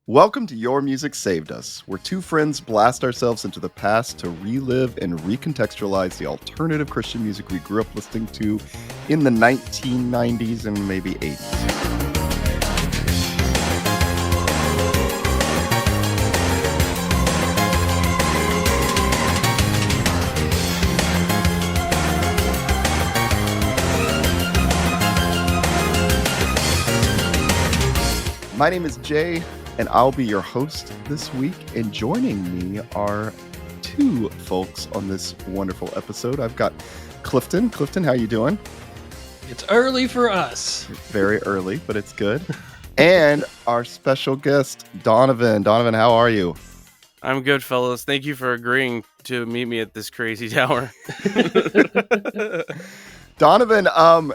Welcome to Your Music Saved Us, where two friends blast ourselves into the past to relive and recontextualize the alternative Christian music we grew up listening to in the 1990s and maybe 80s. My name is Jay, and I'll be your host this week. And joining me are two folks on this wonderful episode. I've got Clifton. Clifton, how you doing? It's early for us. Very early, but it's good. And our special guest, Donavon. Donavon, how are you? I'm good, fellas. Thank you for agreeing to meet me at this crazy tower. Donavon,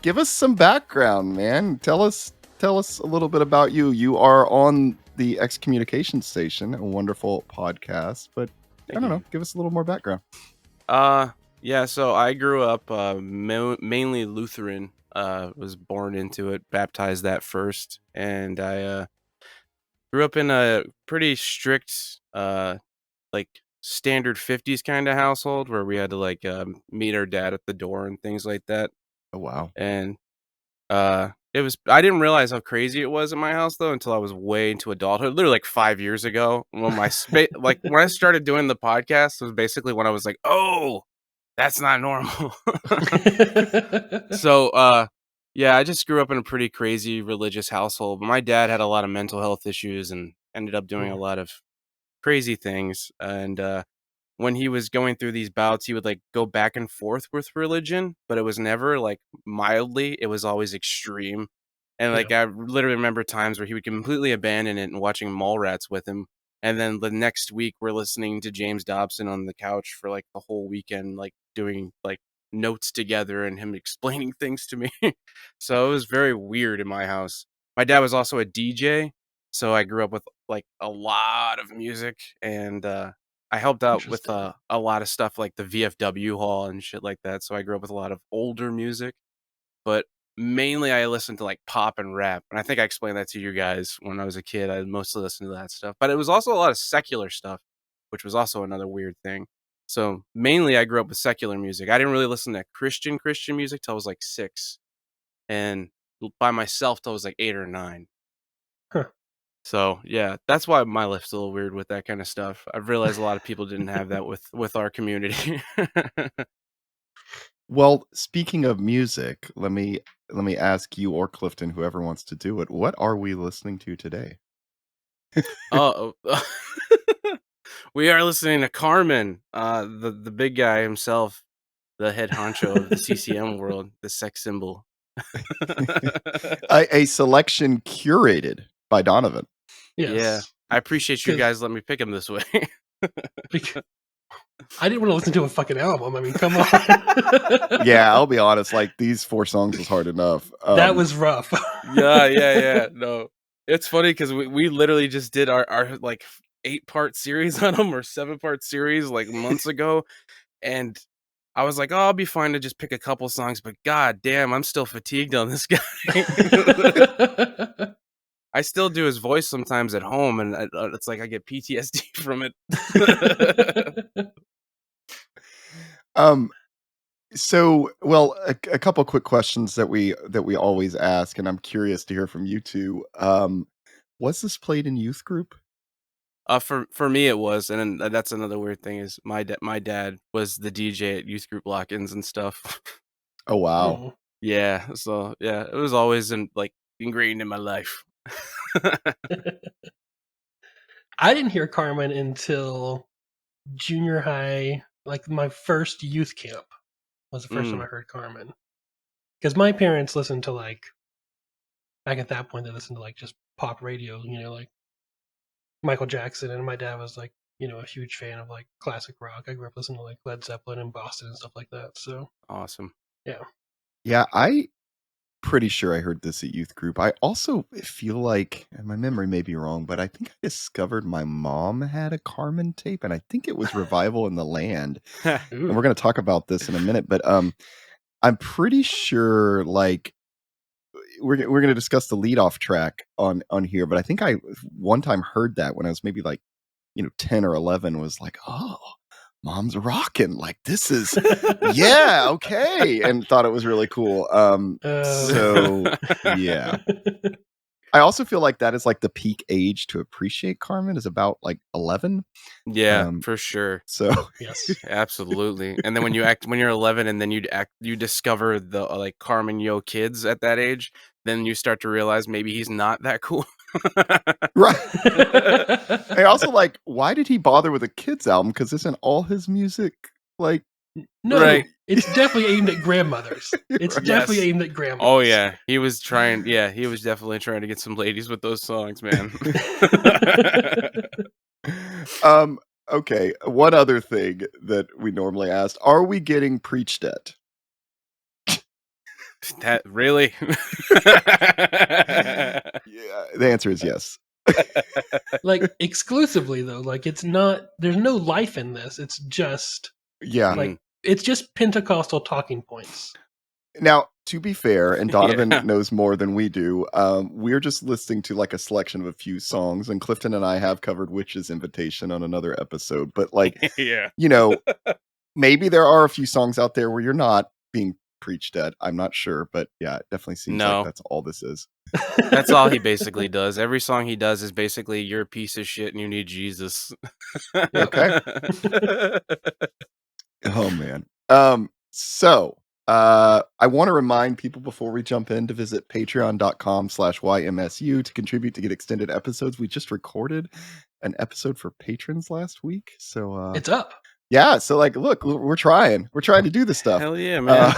give us some background, man. Tell us a little bit about you. You are on the Excommunication Station, a wonderful podcast, but I don't know, give us a little more background. Yeah, so I grew up mainly Lutheran, was born into it, baptized that first, and I grew up in a pretty strict, like standard 50s kind of household where we had to like meet our dad at the door and things like that. Oh, wow. And I didn't realize how crazy it was in my house though until I was way into adulthood, literally like 5 years ago when when I started doing the podcast was basically when I was like, oh, that's not normal. So, yeah, I just grew up in a pretty crazy religious household. My dad had a lot of mental health issues and ended up doing a lot of crazy things. And, when he was going through these bouts, he would like go back and forth with religion, but it was never like mildly. It was always extreme. And like I literally remember times where he would completely abandon it and watching Mallrats with him. And then the next week we're listening to James Dobson on the couch for like the whole weekend, like doing like notes together and him explaining things to me. So it was very weird in my house. My dad was also a DJ. So I grew up with like a lot of music and, I helped out with a lot of stuff like the VFW hall and shit like that. So I grew up with a lot of older music, but mainly I listened to like pop and rap. And I think I explained that to you guys when I was a kid. I mostly listened to that stuff, but it was also a lot of secular stuff, which was also another weird thing. So mainly I grew up with secular music. I didn't really listen to Christian music till I was like 6, and by myself till I was like 8 or 9. Huh. So yeah, that's why my life's a little weird with that kind of stuff. I've realized a lot of people didn't have that with our community. Well, speaking of music, let me ask you or Clifton, whoever wants to do it, what are we listening to today? Oh, we are listening to Carman, the big guy himself, the head honcho of the CCM world, the sex symbol. A selection curated by Donavon. Yes. Yeah, I appreciate you guys letting me pick him this way. I didn't want to listen to a fucking album. I mean, come on. Yeah, I'll be honest. Like, these 4 songs was hard enough. That was rough. Yeah. No, it's funny because we literally just did our like 8-part series on them or 7-part series like months ago, and I was like, oh, I'll be fine to just pick a couple songs, but god damn, I'm still fatigued on this guy. I still do his voice sometimes at home, and it's like I get PTSD from it. So, well, a couple quick questions that we always ask, and I'm curious to hear from you two. Was this played in youth group? For me it was, and then that's another weird thing is my dad was the DJ at youth group lock-ins and stuff. Oh, wow. Oh. Yeah, so yeah, it was always ingrained in my life. I didn't hear Carman until junior high. Like my first youth camp was the first time I heard Carman. Because my parents listened to like, back at that point, they listened to like just pop radio, like Michael Jackson. And my dad was like, a huge fan of like classic rock. I grew up listening to like Led Zeppelin and Boston and stuff like that. So awesome. Yeah, I pretty sure I heard this at youth group. I also feel like, and my memory may be wrong, but I think I discovered my mom had a Carman tape, and I think it was Revival in the Land. And we're going to talk about this in a minute, but I'm pretty sure like we're going to discuss the leadoff track on here, but I think I one time heard that when I was maybe like 10 or 11, was like, oh, mom's rocking, like this is yeah, okay, and thought it was really cool. So yeah, I also feel like that is like the peak age to appreciate Carmen is about like 11. Yeah, for sure. So yes, absolutely. And then when you're 11, and then you discover the like Carmen Yo kids at that age, then you start to realize maybe he's not that cool. right. I also like, why did he bother with a kids album? Because isn't all his music like no, right? It's definitely aimed at grandmothers. It's Right. definitely Yes. aimed at grandmothers. Oh yeah, he was trying. Yeah, he was definitely trying to get some ladies with those songs, man. Okay. One other thing that we normally ask: are we getting preached at? That really? Yeah, the answer is yes. Like exclusively though, like it's not. There's no life in this. It's just Yeah. like it's just Pentecostal talking points. Now, to be fair, and Donovan Yeah. knows more than we do, we're just listening to like a selection of a few songs, and Clifton and I have covered Witch's Invitation on another episode. But like, Yeah. Maybe there are a few songs out there where you're not being preached at. I'm not sure, but yeah, it definitely seems No. like that's all this is. That's all he basically does. Every song he does is basically, you're a piece of shit and you need Jesus. Okay. Oh man. So I want to remind people before we jump in to visit patreon.com/YMSU to contribute to get extended episodes. We just recorded an episode for patrons last week. So It's up. yeah, so like, look, we're trying to do this stuff. Hell yeah, man.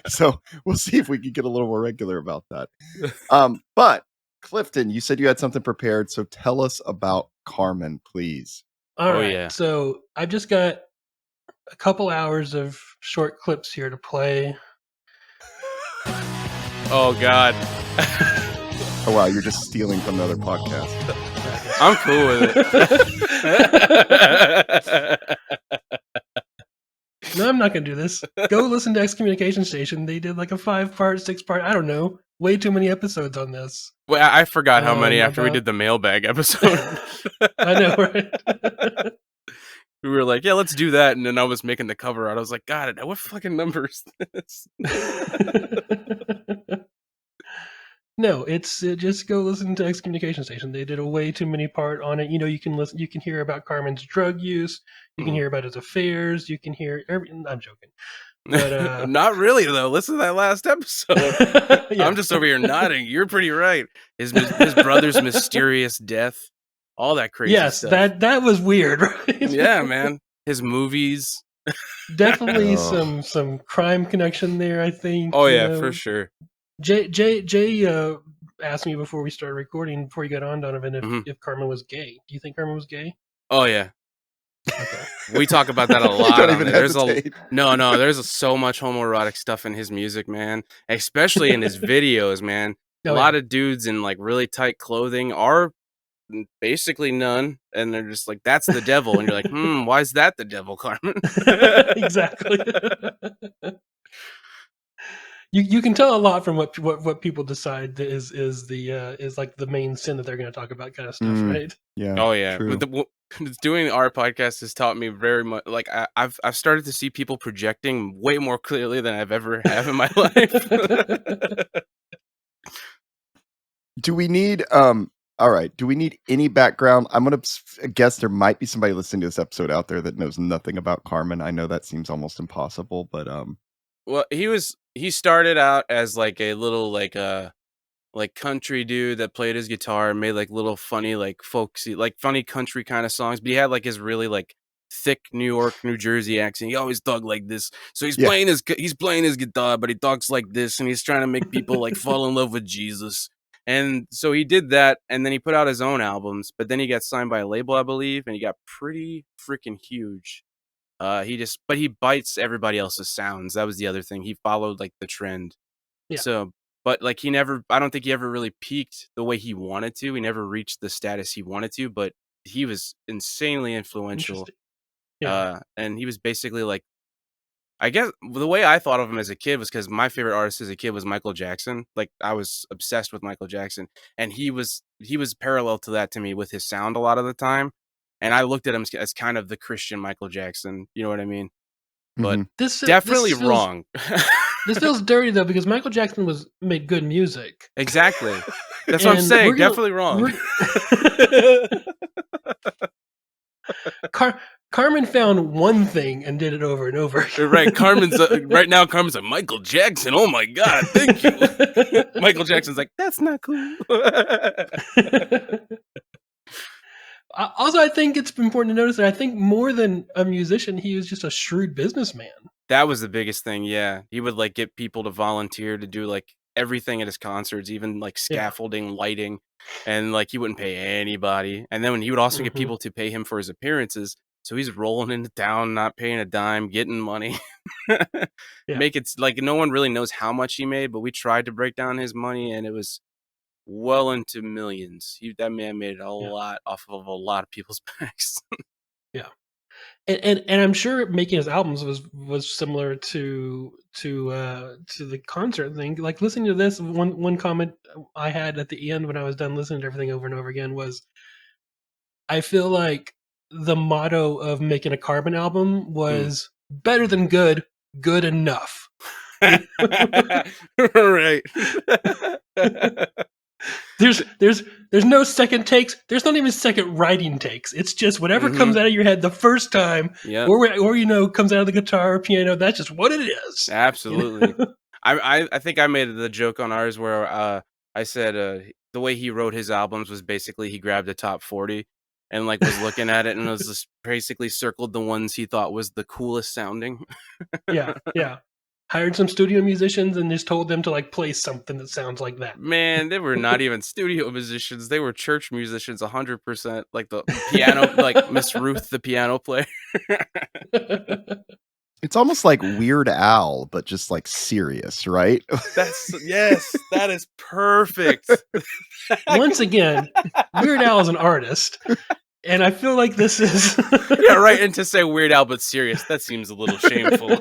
So we'll see if we can get a little more regular about that. But Clifton, you said you had something prepared, so tell us about Carman, please. All right. Yeah. So I've just got a couple hours of short clips here to play. Oh God. Oh wow, you're just stealing from another podcast. I'm cool with it. No, I'm not gonna do this. Go listen to Excommunication Station. They did like a 5-part, 6-part, I don't know, way too many episodes on this. Well, I forgot how many after we about- did the mailbag eepisode. I know, right? We were like, yeah, let's do that. And then I was making the cover art. I was like, God, what fucking number is this? No, it's just go listen to Excommunication Station. They did a way too many part on it. You can listen. You can hear about Carmen's drug use. You can hear about his affairs. You can hear I'm joking, but not really though. Listen to that last episode. yeah. I'm just over here nodding. You're pretty right. His brother's mysterious death, all that crazy Yes, stuff. that was weird, right? Yeah, man. His movies. Definitely Oh. some crime connection there. I think. Oh yeah, for sure. Jay asked me before we started recording, before you got on, Donovan, if Carmen was gay. Do you think Carmen was gay? Oh yeah. Okay. We talk about that a lot. Don't on even it. There's hesitate. there's so much homoerotic stuff in his music, man. Especially in his videos, man. Oh, A lot of dudes in like really tight clothing are basically none, and they're just like, that's the devil, and you're like, why is that the devil, Carmen? Exactly. You can tell a lot from what people decide is like the main sin that they're going to talk about, kind of stuff, right? Yeah. Oh yeah. True. Doing our podcast has taught me very much. Like I've started to see people projecting way more clearly than I've ever have in my life. Do we need all right, do we need any background? I'm going to guess there might be somebody listening to this episode out there that knows nothing about Carman. I know that seems almost impossible, but Well, he started out as like a little like country dude that played his guitar and made like little funny like folksy like funny country kind of songs, but he had like his really like thick New York, New Jersey accent. He always talked like this. So he's playing his guitar, but he talks like this, and he's trying to make people like fall in love with Jesus. And so he did that, and then he put out his own albums, but then he got signed by a label, I believe, and he got pretty freaking huge. But he bites everybody else's sounds. That was the other thing. He followed like the trend. Yeah. So, but like I don't think he ever really peaked the way he wanted to. He never reached the status he wanted to, but he was insanely influential. Yeah. And he was basically like I guess the way I thought of him as a kid was because my favorite artist as a kid was Michael Jackson. Like I was obsessed with Michael Jackson, and he was parallel to that to me with his sound a lot of the time. And I looked at him as kind of the Christian Michael Jackson. You know what I mean? But definitely wrong. This feels dirty though because Michael Jackson made good music. Exactly. That's what I'm saying. Definitely wrong. Carman found one thing and did it over and over again. Right. Carman's like, Michael Jackson. Oh my God. Thank you. Michael Jackson's like, that's not cool. Also, I think it's important to notice that I think more than a musician, he was just a shrewd businessman. That was the biggest thing. Yeah. He would like get people to volunteer to do like everything at his concerts, even like scaffolding, lighting, and like he wouldn't pay anybody. And then when he would also get people to pay him for his appearances. So he's rolling into town, not paying a dime, getting money. Make it like no one really knows how much he made, but we tried to break down his money and it was well into millions. That man made a lot off of a lot of people's backs. Yeah. And I'm sure making his albums was similar to the concert thing. Like listening to this, one comment I had at the end when I was done listening to everything over and over again was, I feel like the motto of making a Carman album was better than good, good enough. Right. There's no second takes. There's not even second writing takes. It's just whatever comes out of your head the first time, or comes out of the guitar or piano. That's just what it is. Absolutely. You know? I think I made the joke on ours where I said the way he wrote his albums was basically he grabbed a top 40 and like was looking at it and was just basically circled the ones he thought was the coolest sounding. Yeah. Hired some studio musicians and just told them to like play something that sounds like that. Man, they were not even studio musicians. They were church musicians 100%. Like the piano, like Miss Ruth, the piano player. It's almost like Weird Al, but just like serious, right? Yes, that is perfect. Once again, Weird Al is an artist. And I feel like this is... Yeah, right. And to say Weird Al, but serious, that seems a little shameful.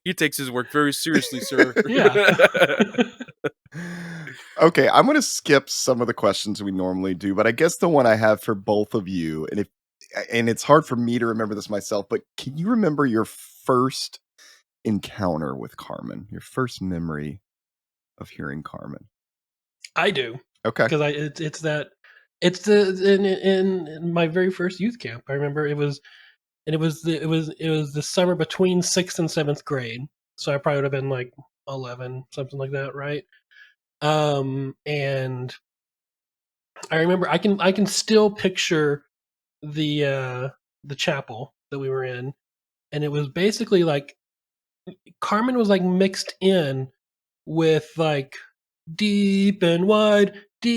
He takes his work very seriously, sir. Yeah. Okay, I'm going to skip some of the questions we normally do, but I guess the one I have for both of you, and it's hard for me to remember this myself, but can you remember your first encounter with Carman? Your first memory of hearing Carman? I do. Okay. Because in my very first youth camp. I remember it was the summer between 6th and 7th grade. So I probably would have been like 11, something like that, right? And I remember I can still picture the chapel that we were in, and it was basically like Carman was like mixed in with like deep and wide, or,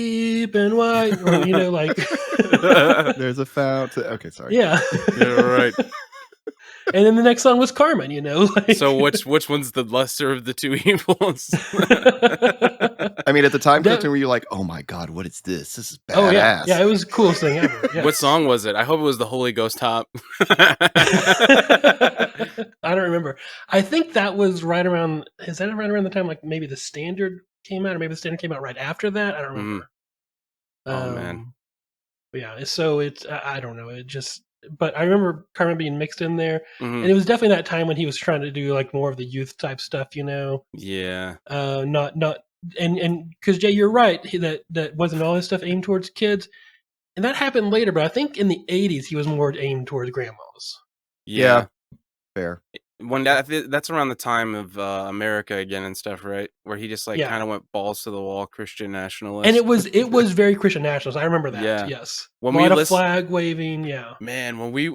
like there's a fountain. Okay, sorry. Yeah, right. And then the next song was Carman, Like... So which one's the lesser of the two evils? I mean, at the time, Clifton, were you like, oh my God, what is this? This is badass. Oh, yeah, it was the coolest thing ever. Yes. What song was it? I hope it was the Holy Ghost Hop. I don't remember. I think that was right around the time, like maybe the Standard came out, or maybe the Standard came out right after that. I don't remember. Oh, man. Yeah, so it's, I don't know. But I remember Carman being mixed in there, and it was definitely that time when he was trying to do like more of the youth type stuff, Yeah. Not and because Jay, you're right, that wasn't all his stuff aimed towards kids, and that happened later. But I think in the '80s he was more aimed towards grandmas. Yeah. Fair. When that's around the time of America again and stuff, right? Where he just like kind of went balls to the wall, Christian nationalist. And it was very Christian nationalist. I remember that. Yeah. Yes. When a lot of flag waving. Yeah. Man, when we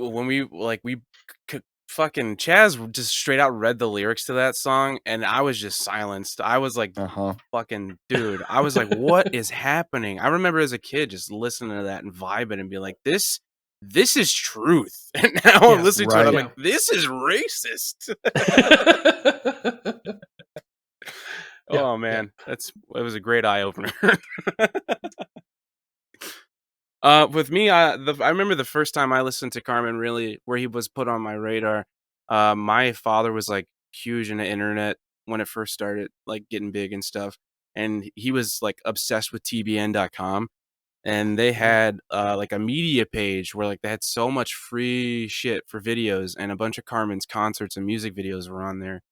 fucking Chaz just straight out read the lyrics to that song, and I was just silenced. I was like, fucking dude. I was like, what is happening? I remember as a kid just listening to that and vibing and being like, this is truth. And now I'm listening to it. I'm like, this is racist. Oh man, it was a great eye opener. With me, I remember the first time I listened to Carman, really, where he was put on my radar. my father was like huge into internet when it first started like getting big and stuff, and he was like obsessed with tbn.com, and they had like a media page where like they had so much free shit for videos, and a bunch of Carmen's concerts and music videos were on there.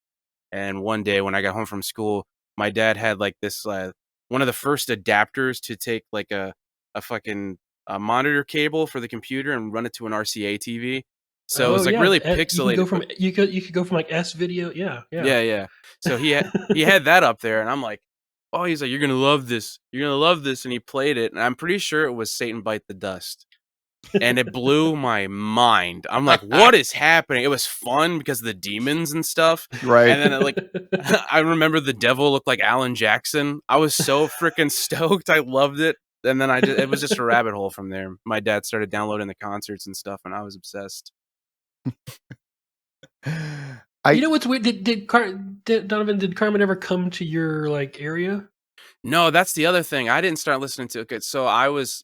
And one day when I got home from school, my dad had like this one of the first adapters to take like a fucking monitor cable for the computer and run it to an RCA TV. So it Oh was like yeah, really you can go pixelated. from you could go from like S video. Yeah. Yeah. So he had that up there, and I'm like, oh, he's like, you're gonna love this. You're gonna love this, and he played it, and I'm pretty sure it was Satan Bite the Dust. And it blew my mind. I'm like, what is happening? It was fun because of the demons and stuff. Right. And then like I remember the devil looked like Alan Jackson. I was so freaking stoked. I loved it. And then it was just a rabbit hole from there. My dad started downloading the concerts and stuff, and I was obsessed. You know what's weird? Did Donovan, did Carmen ever come to your like area? No, that's the other thing. I didn't start listening to it. Okay, so I was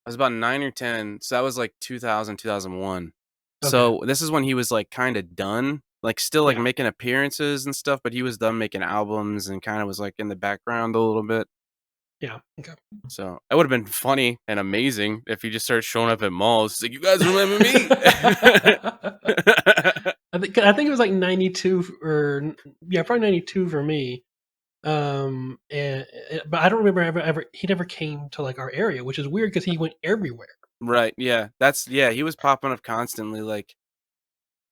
about 9 or 10. So that was like 2000, 2001. Okay. So this is when he was like kind of done, like still like Yeah. making appearances and stuff, but he was done making albums and kind of was like in the background a little bit. Yeah. Okay. So it would have been funny and amazing if he just started showing up at malls. It's like, you guys remember me? I think it was like 92 or probably 92 for me. But I don't remember he never came to like our area, which is weird because he went everywhere. Right. Yeah. He was popping up constantly. Like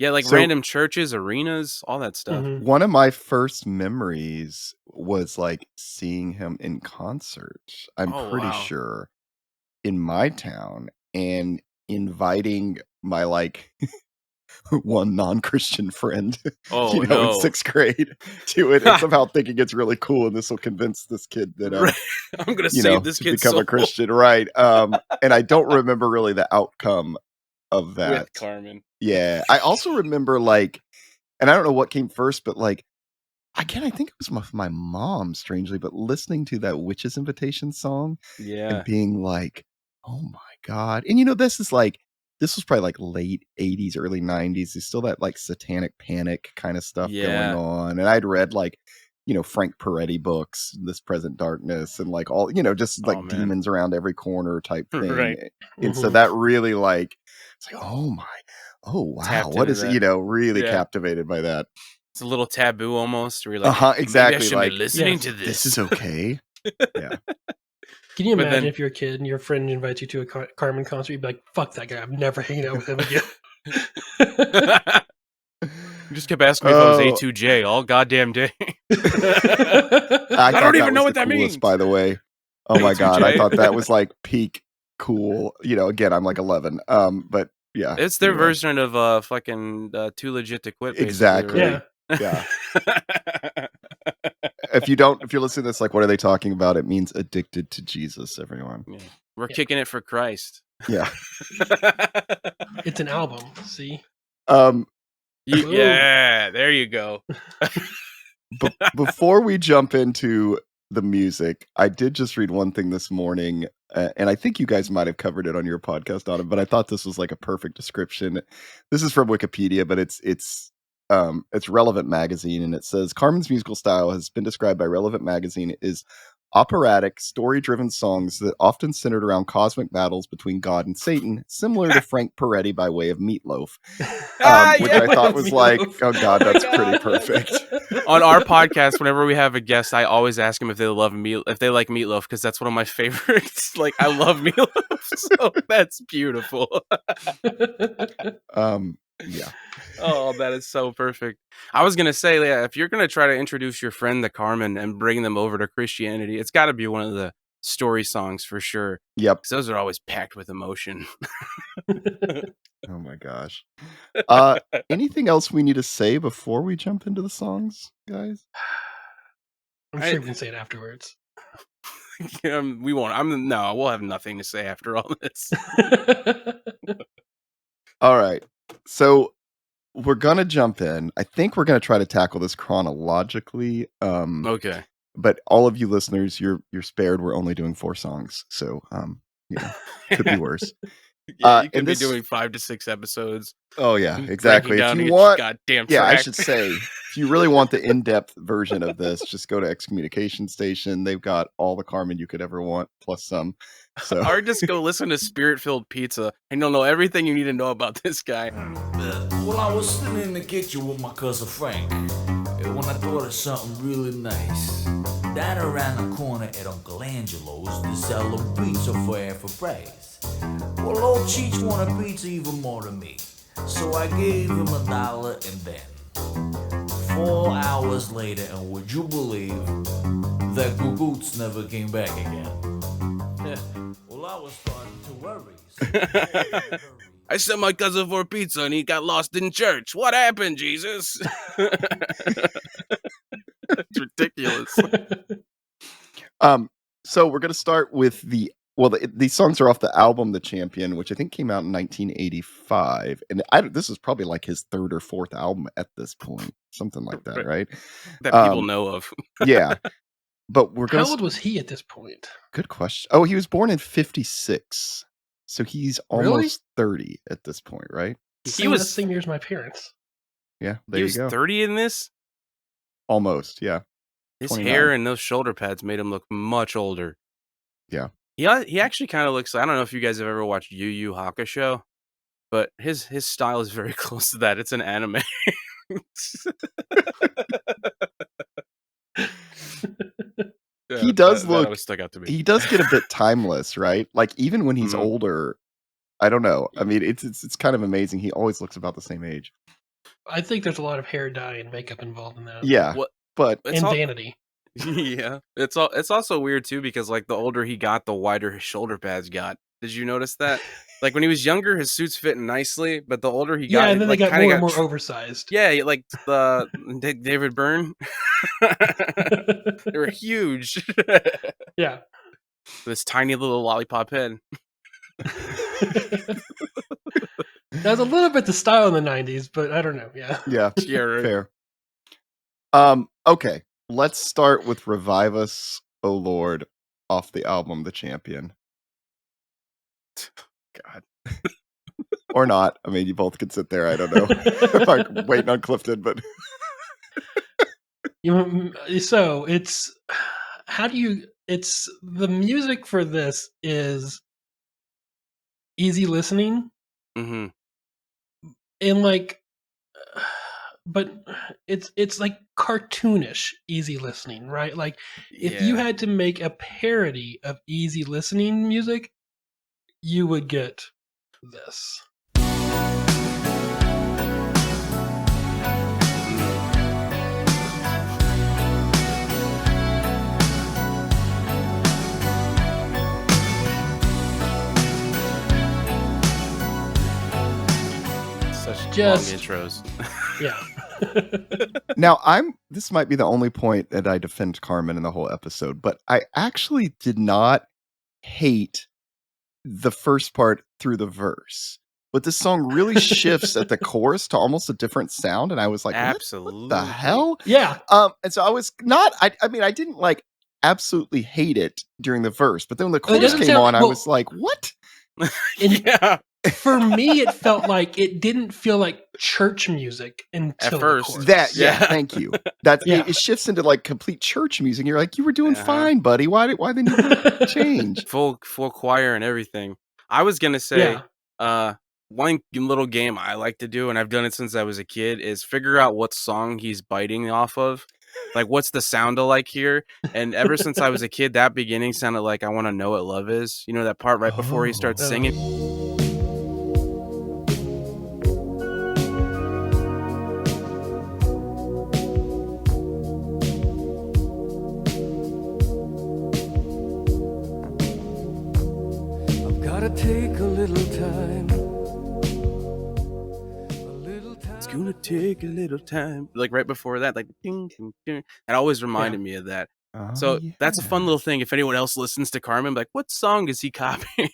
So- random churches, arenas, all that stuff. Mhm. One of my first memories was like seeing him in concert. I'm Oh, pretty wow. sure in my town, and inviting my like one non-Christian friend, Oh, in no. 6th grade to it, and somehow thinking it's really cool, and this will convince this kid that Right. I'm gonna you save know, this to kid's become soul a Christian, right? And I don't remember really the outcome of that. with Carmen. Yeah, I also remember like, and I don't know what came first, but like, again, I think it was my mom, strangely, but listening to that Witch's Invitation song Yeah. and being like, oh my God. And this was probably like late 80s, early 90s. There's still that like satanic panic kind of stuff Yeah. going on. And I'd read like, Frank Peretti books, This Present Darkness, and like all, just like Oh, man. demons around every corner type thing. Right. And so Mhm. that really like, it's like, oh wow, Tapped what into is that. it? Really Yeah. captivated by that. It's a little taboo almost. Where you're like, Exactly. maybe I should Like, be listening Yes. to this. this is okay. Yeah. Can you But imagine then- if you're a kid and your friend invites you to a Carmen concert? You'd be like, "Fuck that guy! I'm never hanging out with him again." You just kept asking me if I was Oh. A2J all goddamn day. I don't thought even that know was what the that coolest, means. by the way. Oh my God. I A2J. thought that was like peak cool. Again, I'm like 11. But yeah. It's their anyway. version of fucking Too Legit to Quit. Basically, Exactly. right? Yeah. Yeah. If you're listening to this, like, what are they talking about? It means addicted to Jesus, everyone. Yeah. We're Yeah. kicking it for Christ. Yeah. It's an album. See. Boom. Yeah, there you go. Before we jump into the music, I did just read one thing this morning, and I think you guys might have covered it on your podcast on it, but I thought this was like a perfect description. This is from Wikipedia, but it's Relevant Magazine, and it says Carmen's musical style has been described by Relevant Magazine as operatic, story-driven songs that often centered around cosmic battles between God and Satan, similar to Frank Peretti by way of Meatloaf, which I thought was like, oh God, that's pretty perfect. On our podcast, whenever we have a guest, I always ask them if they like Meatloaf, because that's one of my favorites. Like, I love Meatloaf, so that's beautiful. Yeah. Oh, that is so perfect. I was gonna say, yeah, if you're gonna try to introduce your friend to Carmen and bring them over to Christianity, it's got to be one of the story songs for sure. Yep. Because those are always packed with emotion. Oh my gosh. Anything else we need to say before we jump into the songs, guys? I'm sure we can say it afterwards. We won't. We'll have nothing to say after all this. All right. So we're gonna jump in. I think we're gonna try to tackle this chronologically. Okay. But all of you listeners, you're spared. We're only doing 4 songs, so could be worse. Yeah, you could and be this doing 5 to 6 episodes. Oh, yeah, Breaking exactly. If down you each want goddamn Yeah, I track. should say, if you really want the in-depth version of this, just go to Excommunication Station. They've got all the Carmen you could ever want, plus some. So Or just go listen to Spirit-Filled Pizza, and you'll know everything you need to know about this guy. Well, I was sitting in the kitchen with my cousin Frank when I thought of something really nice. Down around the corner at Uncle Angelo's, they sell a pizza for half a price. Well, old Cheech wanted pizza even more than me, so I gave him $1 and then 4 hours later, and would you believe that Gugoots never came back again? Well, I was starting to worry. I sent my cousin for pizza and he got lost in church. What happened, Jesus? It's ridiculous. So we're gonna start with these songs are off the album The Champion, which I think came out in 1985, and this is probably like his third or fourth album at this point, something like that, right? That people know of. Yeah, but How old was he at this point? Good question. Oh, he was born in 56, so he's Really? almost 30 at this point, right? He was the same year as my parents. Yeah, there he you was go. 30 in this? Almost, yeah. His 29. hair and those shoulder pads made him look much older. Yeah. He actually kind of looks, I don't know if you guys have ever watched Yu Yu Hakusho, but his style is very close to that. It's an anime. He does that look always stuck out to me. He does get a bit timeless, right? Like even when he's older, I don't know. I mean, it's kind of amazing. He always looks about the same age. I think there's a lot of hair dye and makeup involved in that. Yeah, but and vanity. Yeah, it's also weird too because like the older he got, the wider his shoulder pads got. Did you notice that? Like when he was younger, his suits fit nicely, but the older he got, and then like, they got kinda more and more oversized. Yeah, like the David Byrne. They were huge. Yeah. This tiny little lollipop head. That was a little bit the style in the 90s, but I don't know. Yeah. Yeah, Yeah, right. fair. Okay, let's start with "Revive Us, O Lord" off the album The Champion. God. Or not. I mean, you both could sit there. I don't know. I'm waiting on Clifton, but So it's the music for this is easy listening, Mm-hmm. and like, but it's like cartoonish easy listening, right? Like if you had to make a parody of easy listening music, you would get this. Such Just- long intros. Yeah. now this might be the only point that I defend Carman in the whole episode, but I actually did not hate the first part through the verse. But this song really shifts at the chorus to almost a different sound, and I was like, Absolutely. what the hell? Yeah. And so I was not. I mean, I didn't like absolutely hate it during the verse, but then when the chorus doesn't came sound- on, I well- was like, what? Yeah. For me, it felt like it didn't feel like church music until At first. the chorus. That yeah, Yeah. thank you. That Yeah. it shifts into like complete church music. You're like, you were doing Uh-huh. fine, buddy. Why didn't you change? Full choir and everything. I was gonna say, one little game I like to do, and I've done it since I was a kid, is figure out what song he's biting off of. Like, what's the sound alike here? And ever since I was a kid, that beginning sounded like "I Want to Know What Love Is." You know that part right before he starts singing. I've gotta take a little time. It's gonna take a little time. Like right before that, like ding, ding, ding. It always reminded me of that. So that's a fun little thing. If anyone else listens to Carman, like, what song is he copying?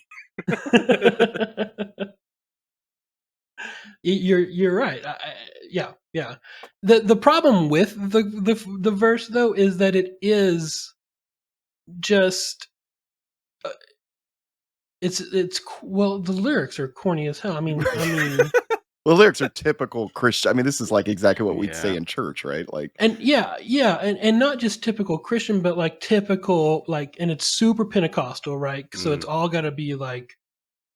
You're right. Yeah. The problem with the verse though is that it is just well, the lyrics are corny as hell. I mean, Well, lyrics are typical Christian. I mean, this is like exactly what we'd say Yeah. in church, right? Like, and and not just typical Christian, but like typical and it's super Pentecostal, right? So it's all got to be like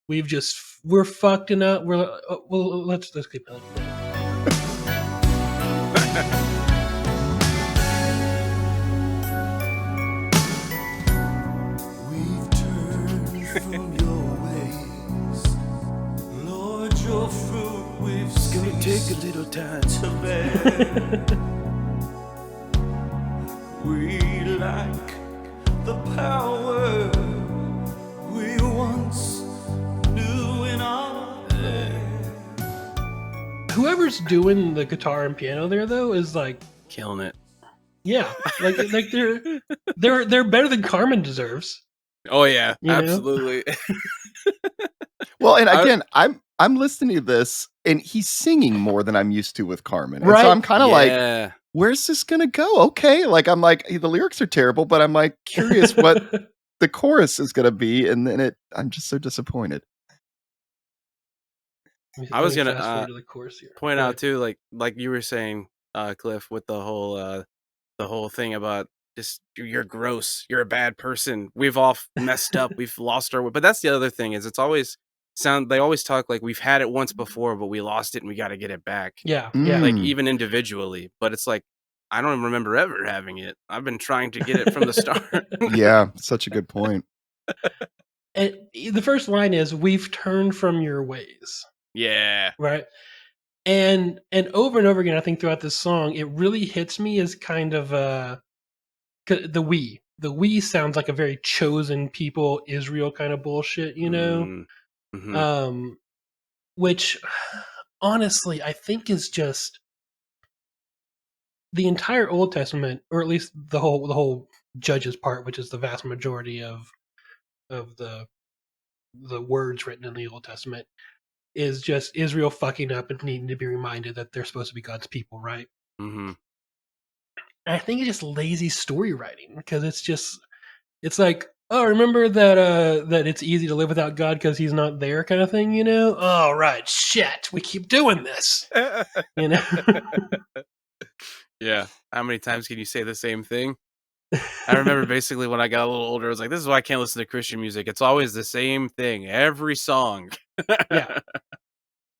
we're fucked up. Well, let's keep playing. We've turned from your ways, Lord, your fruit we've Gonna take a little time. to bear. We lack the power we once knew in our Whoever's doing the guitar and piano there, though, is like, Killing it. yeah, like they're better than Carman deserves. Oh yeah, You know? absolutely. well, and again, I'm listening to this, and he's singing more than I'm used to with Carman, and so Right. I'm kind of like, Yeah. where's this gonna go? Okay, like I'm like the lyrics are terrible, but I'm like curious what the chorus is gonna be, and then I'm just so disappointed. I was gonna, fast forward to the chorus here. point Go out ahead. too, like you were saying, Cliff, with the whole thing about just you're gross, you're a bad person. We've all messed up, we've lost our way. But that's the other thing is they always talk like we've had it once before, but we lost it and we got to get it back. Yeah, Like Mm. even individually, but it's like I don't remember ever having it. I've been trying to get it from the start. Yeah, such a good point. And the first line is, "We've turned from your ways." Yeah. Right. And over and over again, I think throughout this song, it really hits me as kind of the we. The we sounds like a very chosen people, Israel kind of bullshit, you know? Mhm. Which honestly, I think is just the entire Old Testament, or at least the whole Judges part, which is the vast majority of the words written in the Old Testament, is just Israel fucking up and needing to be reminded that they're supposed to be God's people, right? Mhm. And I think it's just lazy story writing, because it's like, oh, remember that it's easy to live without God because he's not there, kind of thing, you know? Oh, right, shit, we keep doing this, you know? Yeah. How many times can you say the same thing? I remember basically when I got a little older, I was like, this is why I can't listen to Christian music. It's always the same thing, every song. Yeah.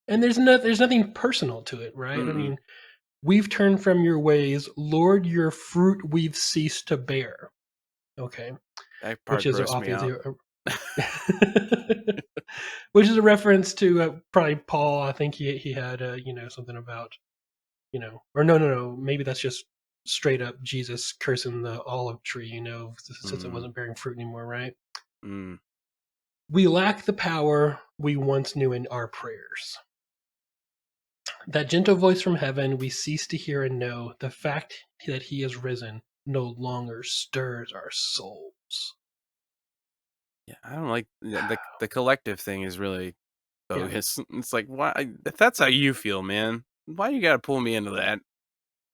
And there's nothing personal to it, right? I Mm-mm. mean, we've turned from your ways, Lord, your fruit we've ceased to bear. Okay. That part Which is grossed me obviously out. which is a reference to probably Paul. I think he had something about, or no, maybe that's just straight up Jesus cursing the olive tree, since it wasn't bearing fruit anymore, right? Mm. We lack the power we once knew in our prayers. That gentle voice from heaven we cease to hear and know. The fact that he is risen no longer stirs our souls. Yeah, I don't like the collective thing is really bogus. It's like, why? If that's how you feel, man, why you got to pull me into that?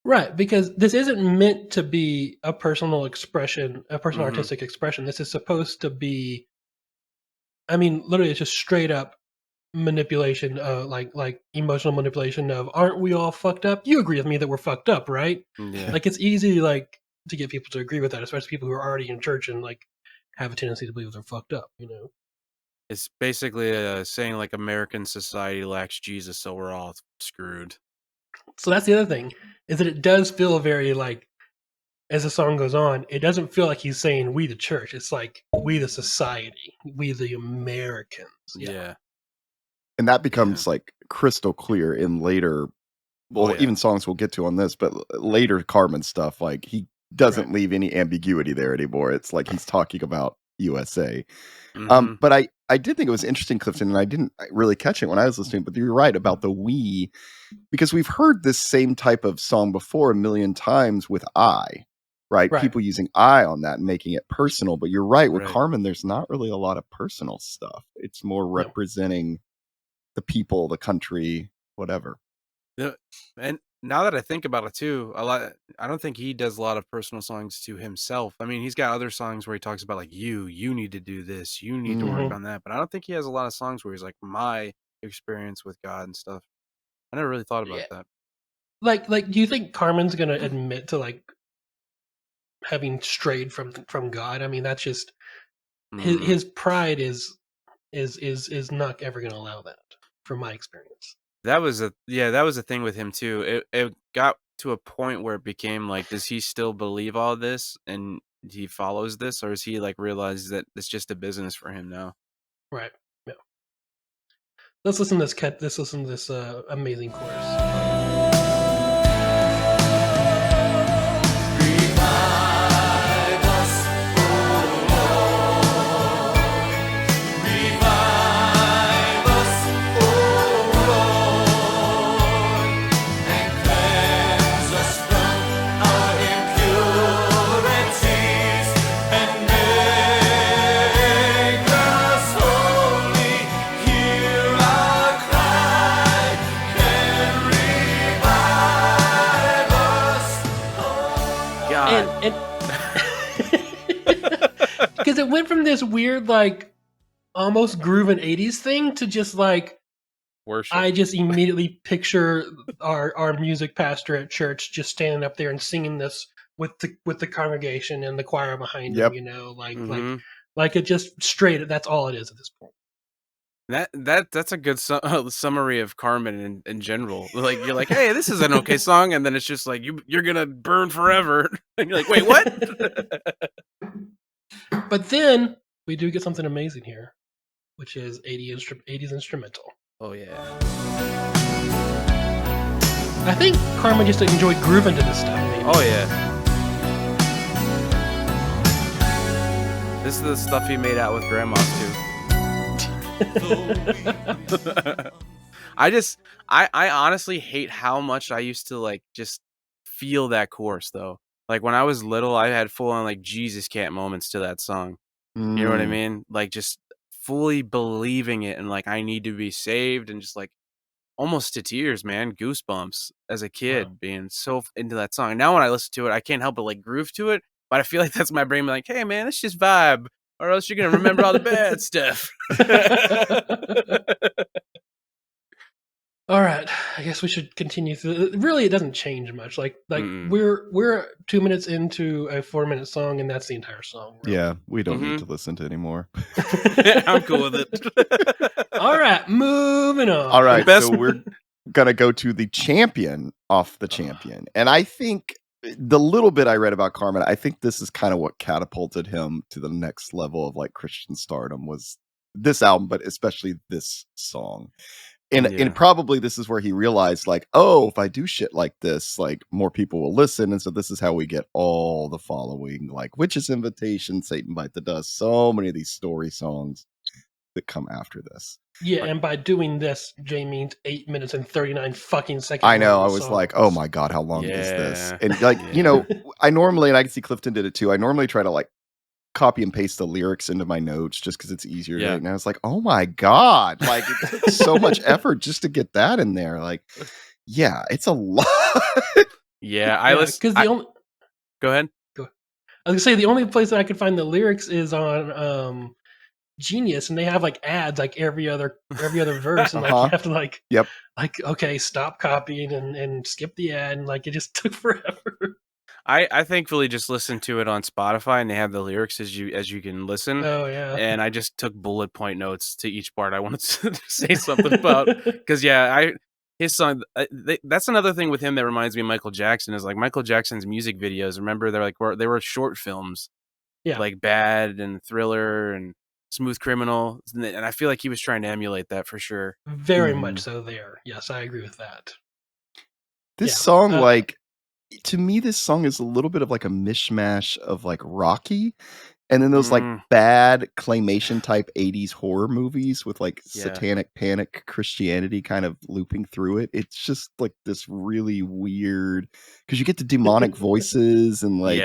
Right, because this isn't meant to be a personal expression, a personal Mhm. artistic expression. This is supposed to be, I mean, literally, it's just straight up manipulation, like emotional manipulation of, aren't we all fucked up? You agree with me that we're fucked up, right? Yeah. Like, it's easy, to get people to agree with that, especially people who are already in church and, have a tendency to believe they're fucked up, It's basically saying like American society lacks Jesus, so we're all screwed. So that's the other thing, is that it does feel very, as the song goes on, it doesn't feel like he's saying we the church. It's like we the society, we the Americans. Yeah. And that becomes like crystal clear in later, well, yeah. even songs we'll get to on this, but later Carman stuff, like he doesn't leave any ambiguity there anymore. It's like he's talking about USA. Mhm. But I did think it was interesting, Clifton, and I didn't really catch it when I was listening, but you're right about the we, because we've heard this same type of song before a million times with I, right? Right. People using I on that and making it personal. But you're right, with Right. Carman, there's not really a lot of personal stuff. It's more representing the people, the country, whatever. And now that I think about it too, I don't think he does a lot of personal songs to himself. I mean, he's got other songs where he talks about like you need to do this, you need to work on that. But I don't think he has a lot of songs where he's like my experience with God and stuff. I never really thought about that. Like, do you think Carman's gonna admit to like having strayed from God? I mean, that's just his pride is not ever gonna allow that, from my experience. That was a thing with him too. It got to a point where it became like, does he still believe all this and he follows this, or is he like realized that it's just a business for him now? Right. Yeah. Let's listen to this. Let's listen to this amazing chorus. Because it went from this weird, like, almost grooving 80s thing to just like worship. I just immediately picture our music pastor at church just standing up there and singing this with the congregation and the choir behind him, you know, like it just straight. That's all it is at this point. That's a good summary of Carman in general. Like, you're like, hey, this is an okay song, and then it's just like you're gonna burn forever, and you're like, wait, what? But then we do get something amazing here, which is 80s instrumental. Oh yeah. I think Carman just enjoyed grooving to this stuff. Maybe. Oh yeah. This is the stuff he made out with grandmas too. I honestly hate how much I used to like just feel that chorus though. Like when I was little, I had full on like Jesus cat moments to that song. You know what I mean? Like just fully believing it and like I need to be saved and just like almost to tears, man. Goosebumps as a kid being so into that song. And now when I listen to it, I can't help but like groove to it. But I feel like that's my brain being like, hey man, let's just vibe. Or else you're going to remember all the bad stuff. All right. I guess we should continue through. Really, it doesn't change much. Like we're 2 minutes into a 4-minute song, and that's the entire song. Really. Yeah, we don't need to listen to anymore. I'm cool with it. All right, moving on. All right, so we're going to go to the champion off the champion. And I think the little bit I read about Carman, I think this is kind of what catapulted him to the next level of like Christian stardom was this album, but especially this song. And probably this is where he realized like, oh, if I do shit like this, like more people will listen. And so this is how we get all the following, like Witch's Invitation, Satan Bite the Dust, so many of these story songs that come after this. Yeah, and by doing this, Jay means 8 minutes and 39 fucking seconds. I know. I was like, oh my God, how long is this? And like, you know, I normally, and I can see Clifton did it too. I normally try to like copy and paste the lyrics into my notes just because it's easier. Right? And I was like, oh my God, like it took so much effort just to get that in there. Like, yeah, it's a lot. Because Go ahead. I was gonna say the only place that I could find the lyrics is on Genius, and they have like ads like every other verse, and like you have to like okay, stop copying and skip the ad, and like it just took forever. I thankfully just listened to it on Spotify, and they have the lyrics as you can listen. Oh yeah. And I just took bullet point notes to each part I wanted to say something about, because his song. That's another thing with him that reminds me of Michael Jackson is like Michael Jackson's music videos. Remember, they were short films, like Bad and Thriller and Smooth Criminal, and I feel like he was trying to emulate that for sure. Very much so. There, yes, I agree with that. This song, like. To me, this song is a little bit of like a mishmash of like Rocky and then those like bad claymation type 80s horror movies with like satanic panic Christianity kind of looping through it. It's just like this really weird because you get the demonic voices and like,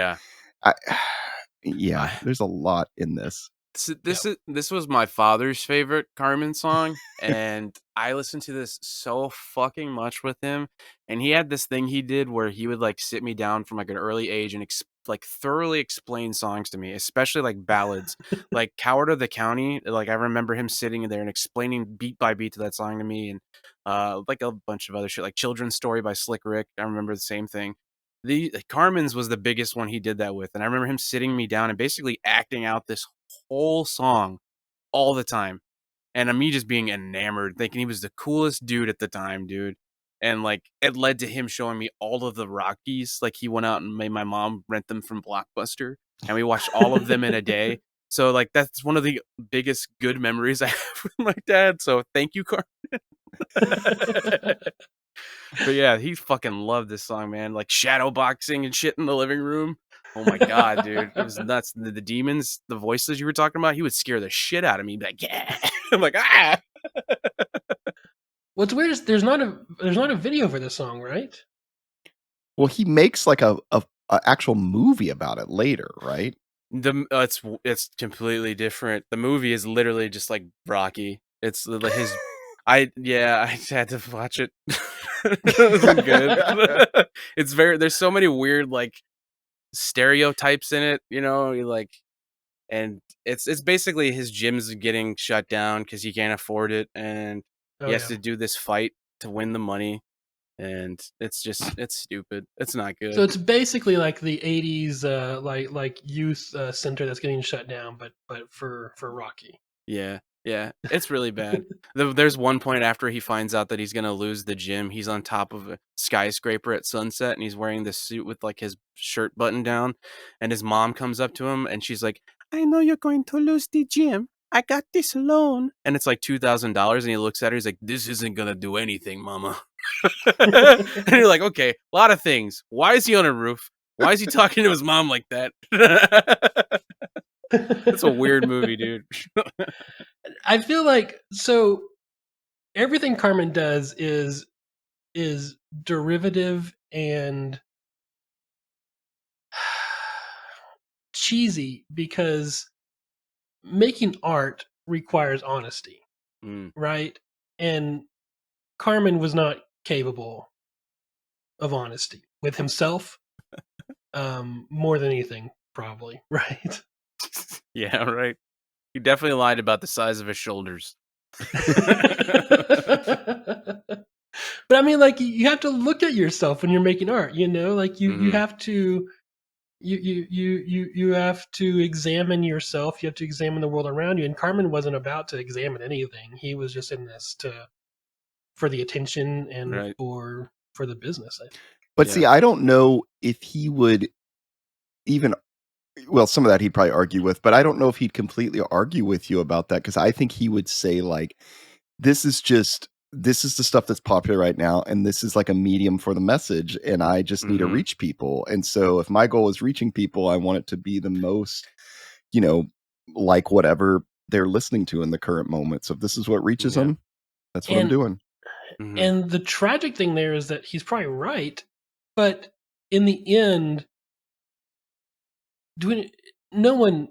there's a lot in this. This was my father's favorite Carmen song, and I listened to this so fucking much with him. And he had this thing he did where he would like sit me down from like an early age and like thoroughly explain songs to me, especially like ballads, like "Coward of the County." Like I remember him sitting there and explaining beat by beat to that song to me, and like a bunch of other shit, like "Children's Story" by Slick Rick. I remember the same thing. The Carmen's was the biggest one he did that with, and I remember him sitting me down and basically acting out this whole song all the time, and me just being enamored, thinking he was the coolest dude at the time, dude. And like it led to him showing me all of the Rockies. Like he went out and made my mom rent them from Blockbuster, and we watched all of them in a day. So like that's one of the biggest good memories I have with my dad. So thank you, Carmen. But yeah, he fucking loved this song, man. Like shadow boxing and shit in the living room. Oh my god, dude, it was nuts. The demons, the voices you were talking about, he would scare the shit out of me. He'd be like, yeah, I'm like, ah. What's weird is there's not a video for this song, right? Well, he makes like a actual movie about it later, right? It's completely different. The movie is literally just like Rocky. It's like his. I had to watch it. It wasn't good. It's there's so many weird like stereotypes in it, you know, and it's basically his gym's getting shut down because he can't afford it, and he has to do this fight to win the money, and it's stupid. It's not good. So it's basically like the '80s like youth center that's getting shut down, but for Rocky. Yeah, it's really bad. There's one point after he finds out that he's gonna lose the gym. He's on top of a skyscraper at sunset, and he's wearing this suit with like his shirt buttoned down. And his mom comes up to him, and she's like, "I know you're going to lose the gym. I got this loan." And it's like $2,000. And he looks at her. He's like, "This isn't gonna do anything, Mama." And you're like, okay, a lot of things. Why is he on a roof? Why is he talking to his mom like that? It's a weird movie, dude. I feel like so everything Carmen does is derivative and cheesy because making art requires honesty, right? And Carmen was not capable of honesty with himself, more than anything, probably, right? Yeah, right. He definitely lied about the size of his shoulders. But I mean, like, you have to look at yourself when you're making art, you know, like you have to you have to examine yourself. You have to examine the world around you. And Carmen wasn't about to examine anything. He was just in this for the attention and for the business, I think. But see, I don't know if he would even. Well, some of that he'd probably argue with, but I don't know if he'd completely argue with you about that, because I think he would say like, this is the stuff that's popular right now, and this is like a medium for the message, and I just need to reach people. And so if my goal is reaching people, I want it to be the most, you know, like whatever they're listening to in the current moment. So if this is what reaches them, that's what I'm doing. And the tragic thing there is that he's probably right, but in the end, no one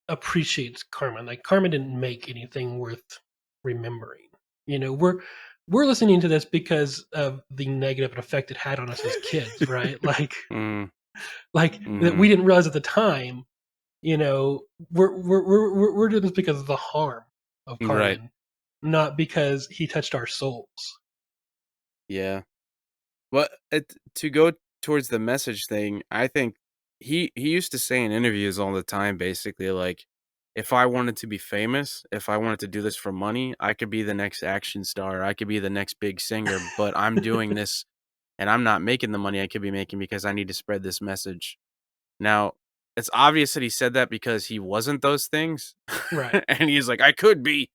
appreciates Carmen. Like, Carmen didn't make anything worth remembering. You know, we're listening to this because of the negative effect it had on us as kids, right? Like, that we didn't realize at the time. You know, we're doing this because of the harm of Carmen, not because he touched our souls. Yeah. Well, to go towards the message thing, I think he used to say in interviews all the time, basically, like, if I wanted to be famous, if I wanted to do this for money, I could be the next action star. I could be the next big singer, but I'm doing this and I'm not making the money I could be making because I need to spread this message. Now, it's obvious that he said that because he wasn't those things. Right. And he's like, I could be.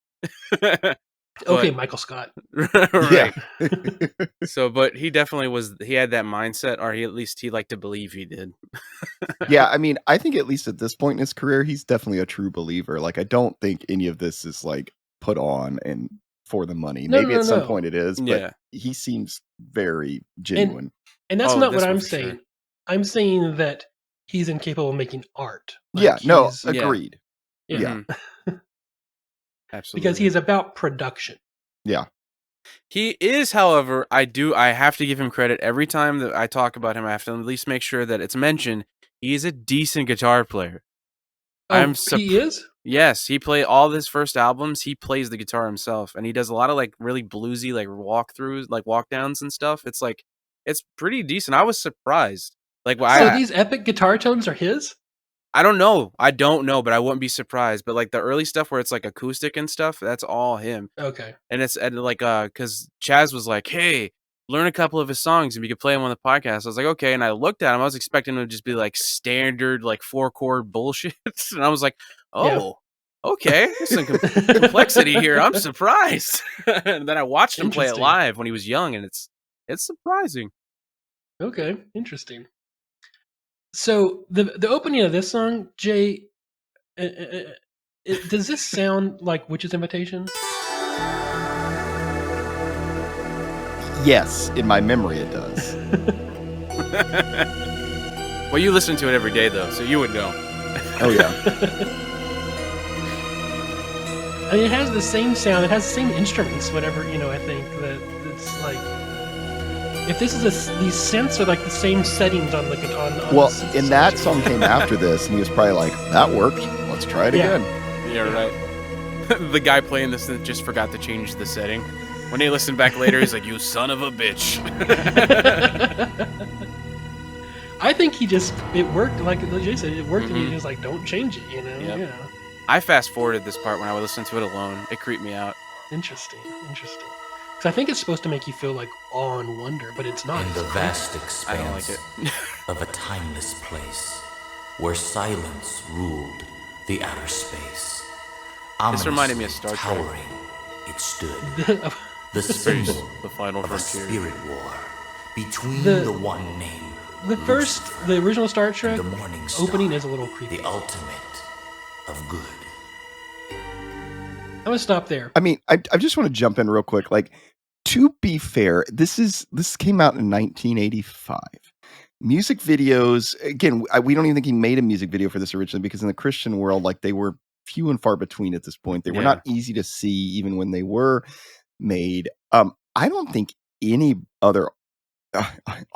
Okay, Michael Scott. Right. So, but he definitely he had that mindset, or he liked to believe he did. Yeah, I mean, I think at least at this point in his career, he's definitely a true believer. Like, I don't think any of this is like put on and for the money. Maybe at some point it is, but he seems very genuine. And that's not what I'm saying. Sure. I'm saying that he's incapable of making art. Like, agreed. Yeah. Absolutely. Because he is about production. Yeah. He is, however, I have to give him credit. Every time that I talk about him, I have to at least make sure that it's mentioned. He is a decent guitar player. Oh, he is? Yes, he played all his first albums. He plays the guitar himself, and he does a lot of like really bluesy like walkthroughs, like walkdowns and stuff. It's like it's pretty decent. I was surprised. Like, So these epic guitar tones are his? I don't know, but I wouldn't be surprised. But like the early stuff where it's like acoustic and stuff, that's all him. Okay. And it's like because Chaz was like, "Hey, learn a couple of his songs and we could play them on the podcast." I was like, "Okay," and I looked at him. I was expecting him to just be like standard like 4-chord bullshit, and I was like, "Oh, okay, there's some complexity here. I'm surprised." And then I watched him play it live when he was young, and it's surprising. Okay, interesting. So the opening of this song, Jay, does this sound like Witch's Invitation? Yes, in my memory it does. Well, you listen to it every day though, so you would know. Oh yeah. I mean, it has the same sound. It has the same instruments. Whatever, I think that it's like. If this is these synths are like the same settings on the guitar. Well, and that song came after this, and he was probably like, "That worked. Let's try it again." Yeah, right. The guy playing this just forgot to change the setting. When he listened back later, he's like, "You son of a bitch." I think it worked. Like Jay said, it worked, and he just like, "Don't change it," Yep. Yeah. I fast forwarded this part when I would listen to it alone. It creeped me out. Interesting. Because I think it's supposed to make you feel like awe and wonder, but it's not. In the vast I don't like expanse it. of a timeless place where silence ruled the outer space. This reminded me of Star Trek. Towering, it stood. The symbol The final of a frontier. spirit war between The- the one named The original Star Trek the morning star, opening is a little creepy. the ultimate of good. I'm gonna stop there. I mean, I just want to jump in real quick. Like, to be fair, this came out in 1985. Music videos, again, we don't even think he made a music video for this originally, because in the Christian world, like, they were few and far between at this point. They were not easy to see even when they were made. I don't think any other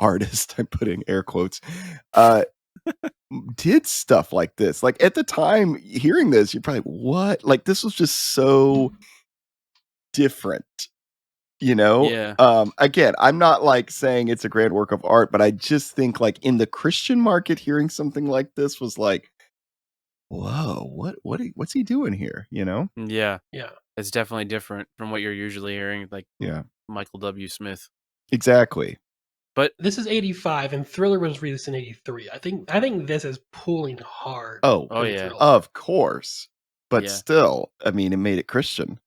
artist, I'm putting air quotes, did stuff like this. Like, at the time hearing this, you're probably like, what? Like, this was just so different, Yeah. Again, I'm not like saying it's a grand work of art, but I just think like in the Christian market, hearing something like this was like, whoa, what's he doing here? Yeah. Yeah. It's definitely different from what you're usually hearing, like Michael W. Smith. Exactly. But This is 85, and Thriller was released in 83. I think this is pulling hard. Oh yeah. Thriller. Of course, but Yeah. still, I mean, it made it Christian.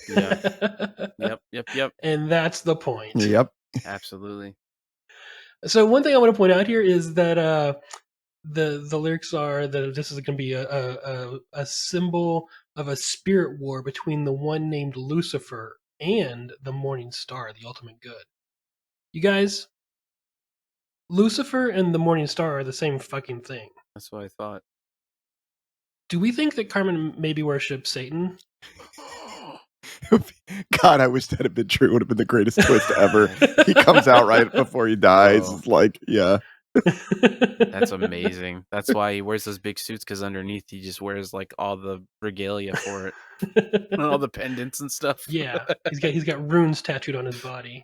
yeah. Yep. And that's the point. Yep. Absolutely. So one thing I want to point out here is that the lyrics are that this is going to be a symbol of a spirit war between the one named Lucifer and the morning star, the ultimate good. You guys, Lucifer and the morning star are the same fucking thing. That's what I thought. Do we think that Carman maybe worships Satan? God, I wish that had been true. It would have been the greatest twist ever. He comes out right before he dies. Oh. It's like, yeah. That's amazing. That's why he wears those big suits, because underneath he just wears like all the regalia for it, and all the pendants and stuff. Yeah, he's got runes tattooed on his body.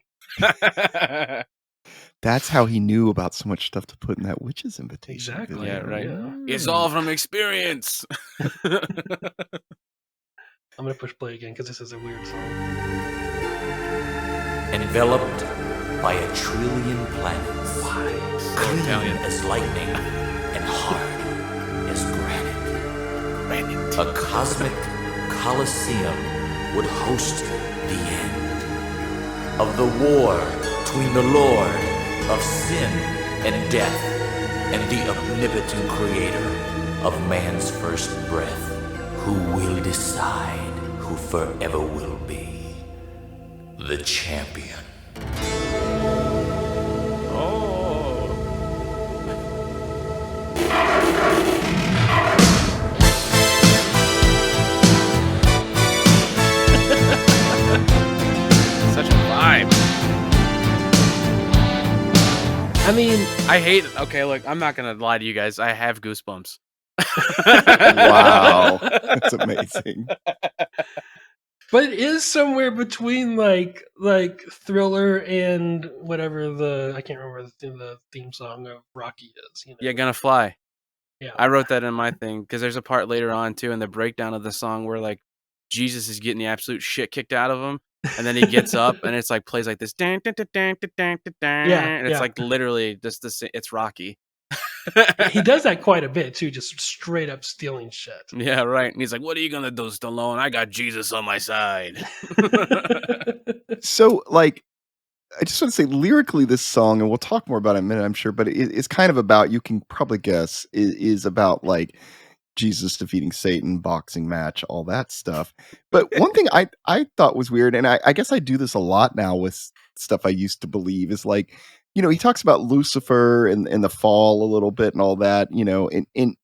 That's how he knew about so much stuff to put in that Witch's Invitation. Exactly. video. Yeah, right. Yeah. It's all from experience. I'm gonna push play again because this is a weird song. Enveloped by 1 trillion planets, clean Italian. as lightning and hard as granite. A cosmic coliseum would host the end of the war between the Lord of sin and death and the omnipotent creator of man's first breath, who will decide who forever will be the champion. mean, I hate it. Okay, look, I'm not gonna lie to you guys. I have goosebumps. Wow, that's amazing. but it is somewhere between like Thriller and whatever I can't remember the theme song of Rocky is. You know? Yeah, Gonna Fly. Yeah. I wrote that in my thing because there's a part later on too in the breakdown of the song where like Jesus is getting the absolute shit kicked out of him, and then he gets up and it's like plays like this, and it's like literally just it's Rocky. He does that quite a bit too, just straight up stealing shit. Yeah, right. And he's like, "What are you gonna do, Stallone? I got Jesus on my side." So, like, I just want to say lyrically, this song, and we'll talk more about it in a minute, I'm sure, but it's kind of about, you can probably guess, is about like Jesus defeating Satan, boxing match, all that stuff. But one thing I thought was weird, and I guess I do this a lot now with stuff I used to believe, is like, he talks about Lucifer and the fall a little bit and all that, and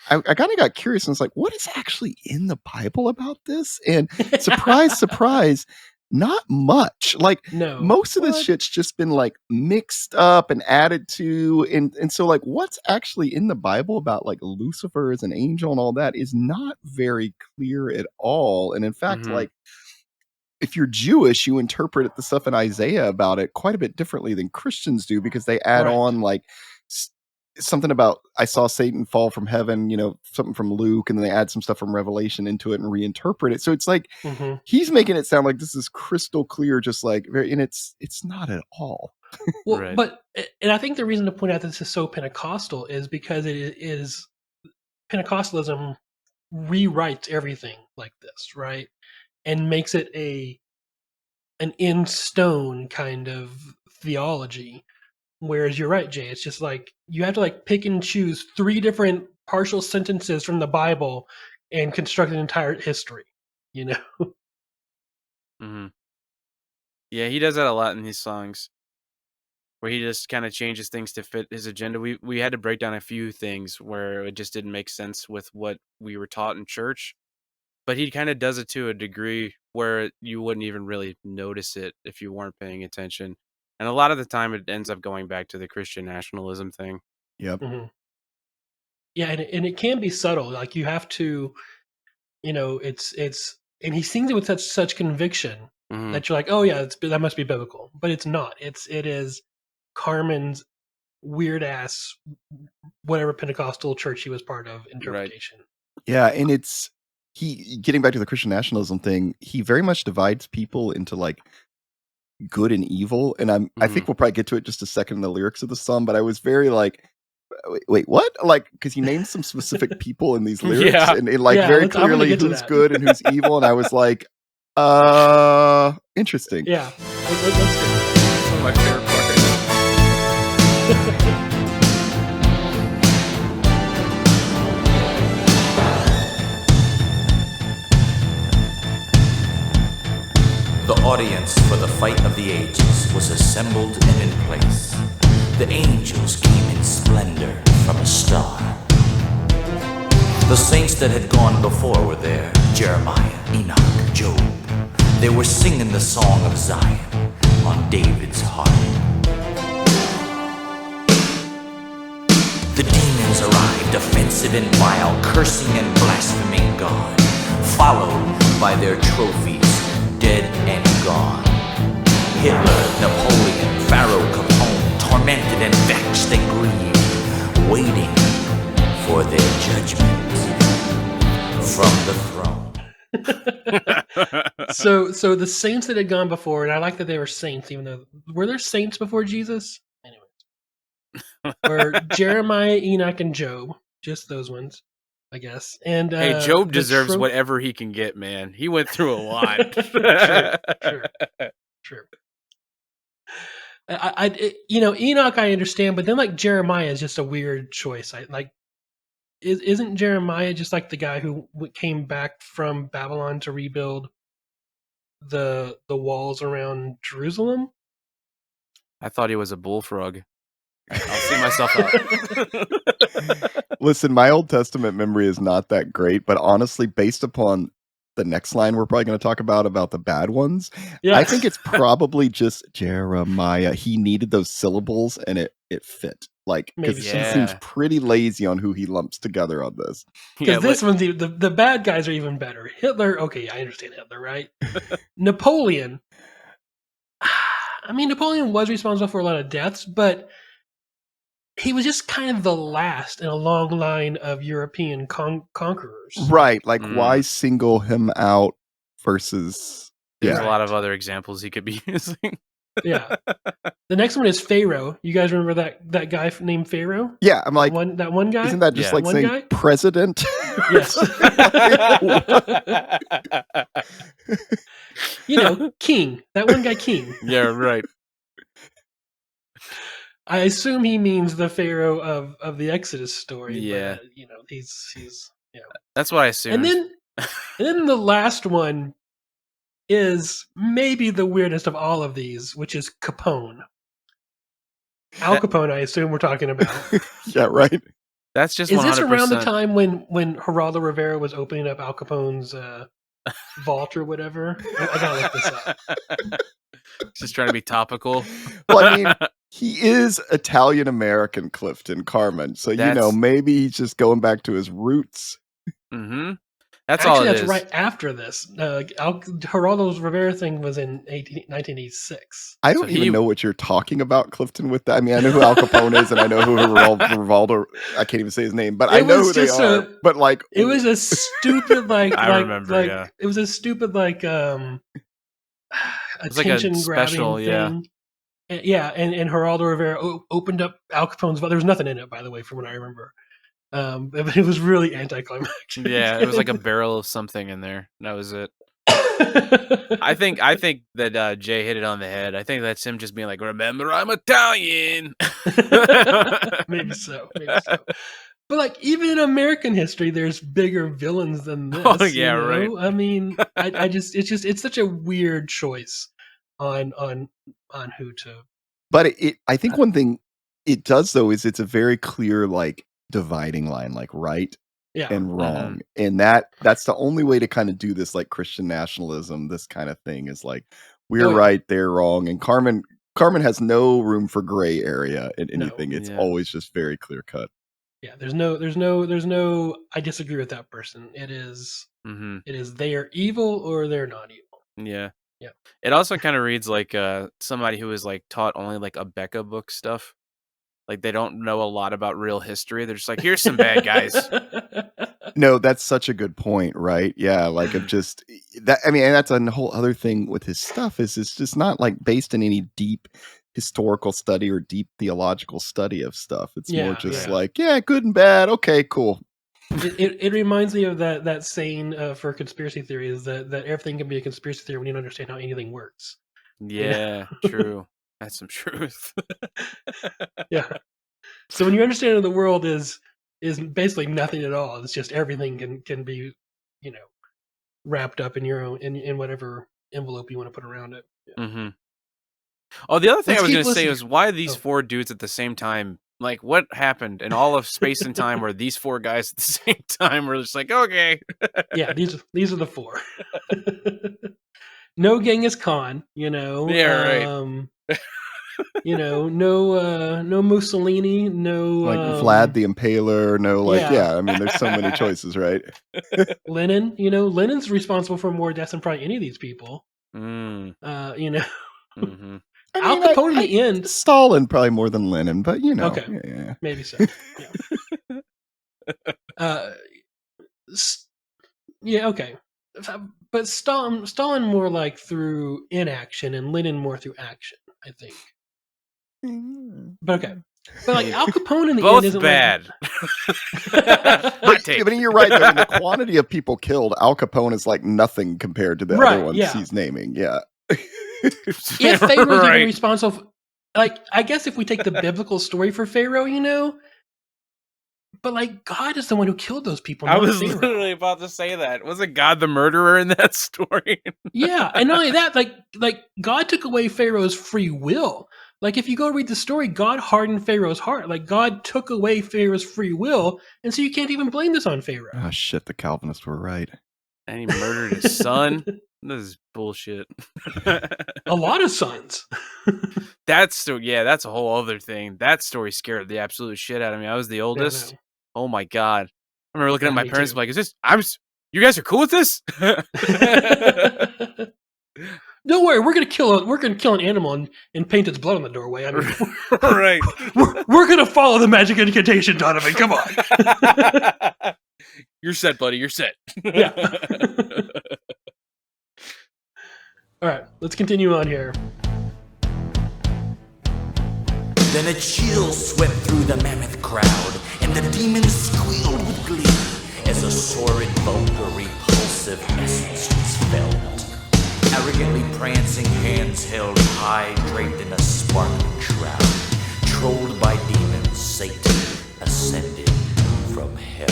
I kind of got curious and was like, what is actually in the Bible about this? And surprise, surprise, not much. Like, No. most of this shit's just been like mixed up and added to. And so, like, what's actually in the Bible about like Lucifer as an angel and all that is not very clear at all. And in fact, like, if you're Jewish, you interpret the stuff in Isaiah about it quite a bit differently than Christians do, because they add on like something about I saw Satan fall from heaven, something from Luke, and then they add some stuff from Revelation into it and reinterpret it. So it's like he's making it sound like this is crystal clear, just like and it's not at all. Well, right. And I think the reason to point out that this is so Pentecostal is because it is Pentecostalism rewrites everything like this, right? And makes it an in stone kind of theology. Whereas you're right, Jay, it's just like you have to like pick and choose 3 different partial sentences from the Bible and construct an entire history, Mm-hmm. Yeah, he does that a lot in his songs, where he just kind of changes things to fit his agenda. We had to break down a few things where it just didn't make sense with what we were taught in church, but he kind of does it to a degree where you wouldn't even really notice it if you weren't paying attention. And a lot of the time, it ends up going back to the Christian nationalism thing. Yep. Mm-hmm. Yeah, and it can be subtle. Like you have to, it's and he sings it with such conviction that you're like, oh yeah, that must be biblical, but it's not. It is Carman's weird ass whatever Pentecostal church he was part of interpretation. Right. Yeah, and it's he getting back to the Christian nationalism thing. He very much divides people into like good and evil, and I think we'll probably get to it just a second in the lyrics of the song, but I was very like, wait, what? Like, because he names some specific people in these lyrics, and it like very clearly who's good and who's evil, and I was like, interesting. Yeah, let's do it. One of my favorite parts. The audience for the fight of the ages was assembled and in place. The angels came in splendor from a star. The saints that had gone before were there, Jeremiah, Enoch, Job. They were singing the song of Zion on David's harp. The demons arrived, offensive and vile, cursing and blaspheming God, followed by their trophies, dead and gone. Hitler, Napoleon, Pharaoh, Capone, tormented and vexed and grieved, waiting for their judgment from the throne. So the saints that had gone before, and I like that they were saints, even though were there saints before Jesus? Anyways, or Jeremiah, Enoch, and Job, just those ones, I guess. And hey, Job deserves whatever he can get, man. He went through a lot. True. Enoch I understand, but then like Jeremiah is just a weird choice. Isn't Jeremiah just like the guy who came back from Babylon to rebuild the walls around Jerusalem? I thought he was a bullfrog. I'll see myself out. Listen, my Old Testament memory is not that great, but honestly, based upon the next line we're probably going to talk about the bad ones. Yeah. I think it's probably just Jeremiah. He needed those syllables and it fit. Like, because Maybe he so. seems Yeah. pretty lazy on who he lumps together on this. Yeah, Because this one's the bad guys are even better. Hitler, okay, I understand Hitler, right? Napoleon. I mean, Napoleon was responsible for a lot of deaths, but he was just kind of the last in a long line of European conquerors. Right. Like, why single him out versus... there's Yeah. a lot of other examples he could be using. Yeah. The next one is Pharaoh. You guys remember that guy named Pharaoh? Yeah, I'm like, that one guy? isn't that just Yeah. like One saying guy? president? Yes. You know, King. That one guy, King. Yeah, right. I assume he means the Pharaoh of the Exodus story. Yeah. But, you know, he's That's what I assumed. and then the last one is maybe the weirdest of all of these, which is Capone. Al Capone, I assume we're talking about. Yeah, right. That's just Is 100%. this around the time when Geraldo Rivera was opening up Al Capone's vault or whatever? I gotta look this up. Just trying to be topical. Well, I mean, he is Italian American Clifton Carman, so maybe he's just going back to his roots. Mm-hmm. That's Actually, all it that's is. right after this. Geraldo Rivera thing was in 1986. I don't even know what you're talking about, Clifton, with that. I mean, I know who Al Capone is, and I know who Rivaldo. I can't even say his name, but I know who they are. But like, it was a stupid I remember. Yeah, it was a stupid it's like a attention grabbing special, thing. And Geraldo Rivera opened up Al Capone's vault. There was nothing in it, by the way, from what I remember. But it was really anticlimactic. Yeah, it was like a barrel of something in there. That was it. I think that Jay hit it on the head. I think that's him just being like, "Remember, I'm Italian." Maybe so. But like, even in American history, there's bigger villains than this. Oh yeah, right. I mean, it's such a weird choice on who to. But I think one thing it does though is it's a very clear like dividing line, like right and wrong, and that's the only way to kind of do this, like Christian nationalism, this kind of thing is like we're right, they're wrong, and Carman has no room for gray area in anything. It's always just very clear cut. Yeah, there's no I disagree with that person. It is they are evil or they're not evil. Yeah. Yeah. It also kind of reads like somebody who is like taught only like Abeka book stuff. Like they don't know a lot about real history. They're just like, here's some bad guys. No, that's such a good point, right? Yeah, like of just that. I mean, and that's a whole other thing with his stuff is it's just not like based in any deep historical study or deep theological study of stuff. It's more just like, good and bad. Okay, cool. It reminds me of that saying for conspiracy theories that everything can be a conspiracy theory when you don't understand how anything works. Yeah, true. That's some truth. Yeah. So when your understanding of the world is basically nothing at all, it's just everything can be, wrapped up in your own in whatever envelope you want to put around it. Yeah. Mm-hmm. Oh, the other thing I was going to say was why these four dudes at the same time? Like, what happened in all of space and time where these four guys at the same time were just like, okay. Yeah, these are the four. No Genghis Khan, Yeah, right. No Mussolini, no like Vlad the Impaler, no I mean there's so many choices, right? Lenin, Lenin's responsible for more deaths than probably any of these people. Mm-hmm. Al Capone in the end. Stalin probably more than Lenin, but okay, maybe so. Yeah. Okay. But Stalin more like through inaction, and Lenin more through action, I think. But okay. But like Al Capone in the both end isn't bad. But you're right. Though, the quantity of people killed, Al Capone is like nothing compared to the other ones he's naming. Yeah. If Pharaoh was even responsible, like I guess if we take the biblical story for Pharaoh, but like God is the one who killed those people. I was literally about to say that. Wasn't God the murderer in that story? Yeah, and not only that, like God took away Pharaoh's free will. Like if you go read the story, God hardened Pharaoh's heart. Like God took away Pharaoh's free will, and so you can't even blame this on Pharaoh. Oh shit, the Calvinists were right. And he murdered his son. This is bullshit. A lot of sons. That's a whole other thing. That story scared the absolute shit out of me. I was the oldest. no. Oh my god! I remember looking at my Me parents too. like, you guys are cool with this?" Don't worry, we're gonna kill an animal and paint its blood on the doorway. I mean, Right. we're gonna follow the magic incantation, Donavon. Come on. You're set, buddy. You're set. Yeah. All right, let's continue on here. Then a chill swept through the mammoth crowd, and the demons squealed with glee as a sordid, vulgar, repulsive essence was felt. Arrogantly prancing, hands held high, draped in a sparkling shroud. Trolled by demons, Satan ascended from hell.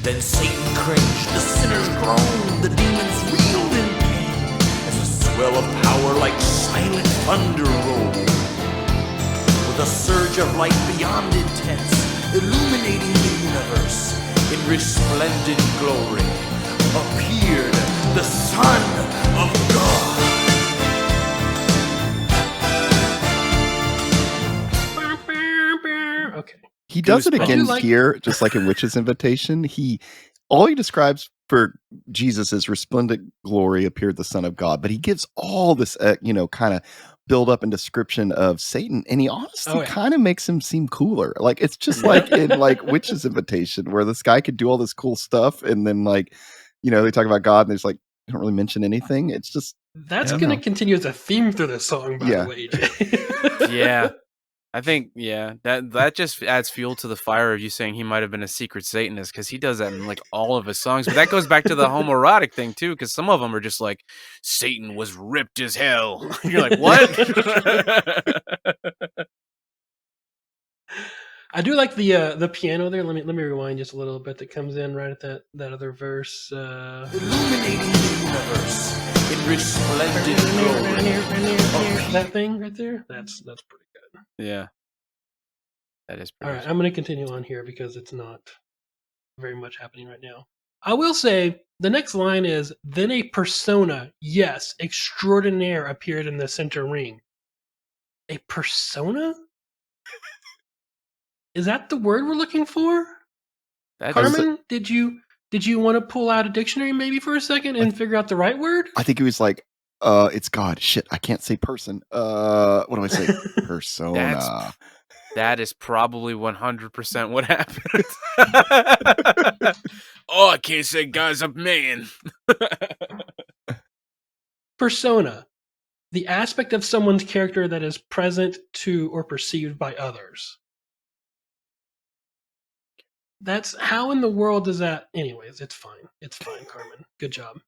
Then Satan cringed, the sinners groaned, the demons reeled in pain as a swell of power like silent thunder rolled. With a surge of light beyond intense, illuminating the universe, in resplendent glory, appeared the Son of God. Okay. He does it Goosebumps. again like- here, just like in Witch's Invitation. All he describes for Jesus is resplendent glory appeared the Son of God, but he gives all this, kind of build up and description of Satan, and he honestly kind of makes him seem cooler. Like it's just like in like Witch's Invitation, where this guy could do all this cool stuff, and then they talk about God, and there's like they don't really mention anything. It's just That's going to continue as a theme through this song, by the way, AJ. Yeah. I think, that just adds fuel to the fire of you saying he might have been a secret Satanist, because he does that in like all of his songs. But that goes back to the homoerotic thing too, because some of them are just like, Satan was ripped as hell. You're like, what? I do like the piano there. Let me rewind just a little bit. That comes in right at that other verse. Illuminating the universe in resplendent glory. That thing right there. That's pretty good. Yeah. That is pretty All right, I'm going to continue on here because it's not very much happening right now. I will say the next line is, then a persona, yes, extraordinaire, appeared in the center ring. A persona? Is that the word we're looking for? That Carman, did you want to pull out a dictionary maybe for a second and figure out the right word? I think he was like, it's God. Shit, I can't say person. What do I say? Persona. That is probably 100% what happened. Oh, I can't say God's a man. Persona. The aspect of someone's character that is present to or perceived by others. That's how in the world does that? Anyways, it's fine. It's fine, Carman. Good job.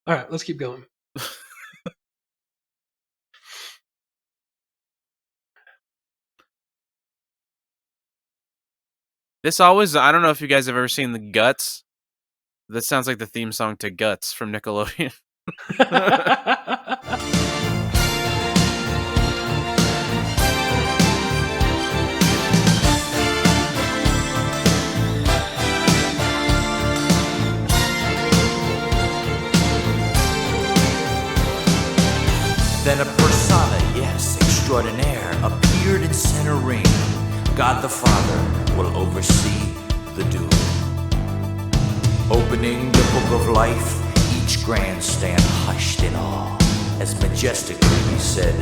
All right, let's keep going. This always, I don't know if you guys have ever seen The Guts. That sounds like the theme song to Guts from Nickelodeon. Then a persona, yes, extraordinaire, appeared in center ring. God the Father will oversee the doom. Opening the book of life, each grandstand hushed in awe, as majestically he said,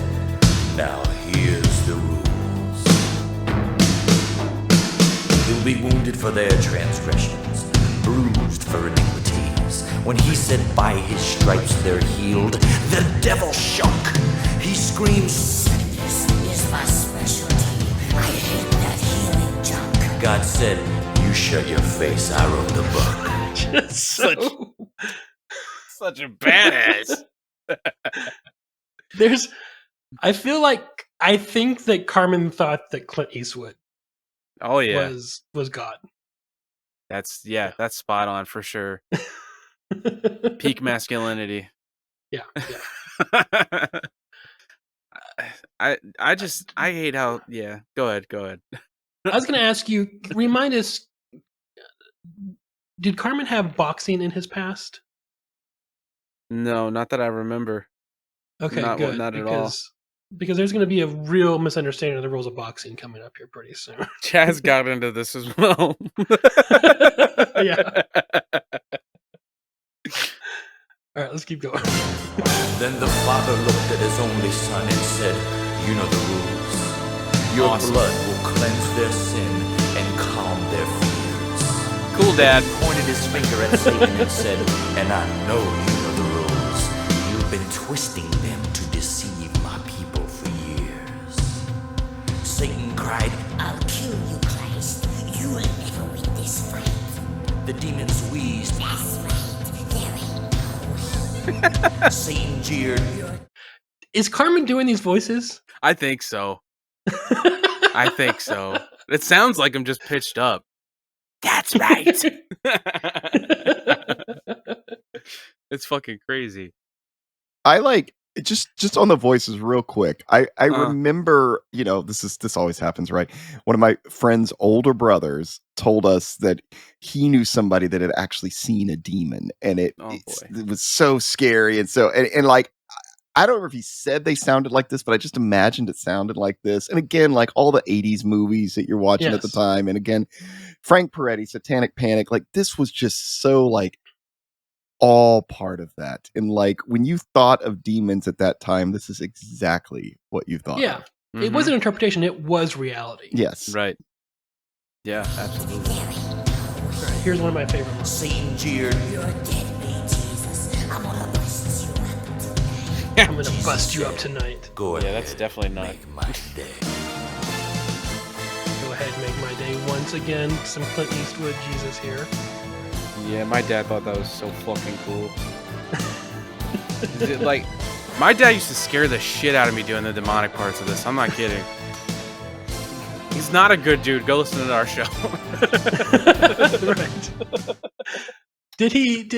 now here's the rules. He'll be wounded for their transgressions, bruised for iniquities. When he said by his stripes they're healed, the devil shook. He screamed, sickness is my specialty. I hate that healing junk. God said, you shut your face, I wrote the book. Such a badass. I think that Carman thought that Clint Eastwood Oh yeah, was God. that's spot on for sure. Peak masculinity. Yeah. I hate how go ahead. I was going to ask you, remind us, did Carman have boxing in his past? No, not that I remember. Okay, Not good. at all. Because there's going to be a real misunderstanding of the rules of boxing coming up here pretty soon. Chaz got into this as well. Yeah. All right, let's keep going. Then the father looked at his only son and said, "You know the rules. Your Awesome. blood will cleanse their sin and calm their fears." Cool, Dad. He pointed his finger at Satan and said, "And I know you know the rules. You've been twisting them to deceive my people for years." Satan cried, I'll kill you, Christ. You will never win this fight. the demons wheezed. That's right. There ain't Satan jeered, Is Carman doing these voices? I think so. I think so. It sounds like I'm just pitched up. That's right. It's fucking crazy. I like just on the voices real quick. I remember, this always happens, right? One of my friend's older brothers told us that he knew somebody that had actually seen a demon, and it was so scary. And so, and like, I don't remember if he said they sounded like this, but I just imagined it sounded like this. And again, like all the 80s movies that you're watching at the time. And again, Frank Peretti, Satanic Panic, like this was just so like all part of that. And like when you thought of demons at that time, this is exactly what you thought. Yeah. Of. It wasn't interpretation, it was reality. Yes. Right. Yeah, absolutely. All right, here's one of my favorite ones. Satan jeered, You're dead, me, Jesus. I'm gonna bust you up tonight. I'm gonna bust you up tonight. "Go ahead, Yeah, that's definitely not. make my day." Go ahead and make my day once again. Some Clint Eastwood Jesus here. Yeah, my dad thought that was so fucking cool. Like, my dad used to scare the shit out of me doing the demonic parts of this. I'm not kidding. He's not a good dude. Go listen to our show. Right. Did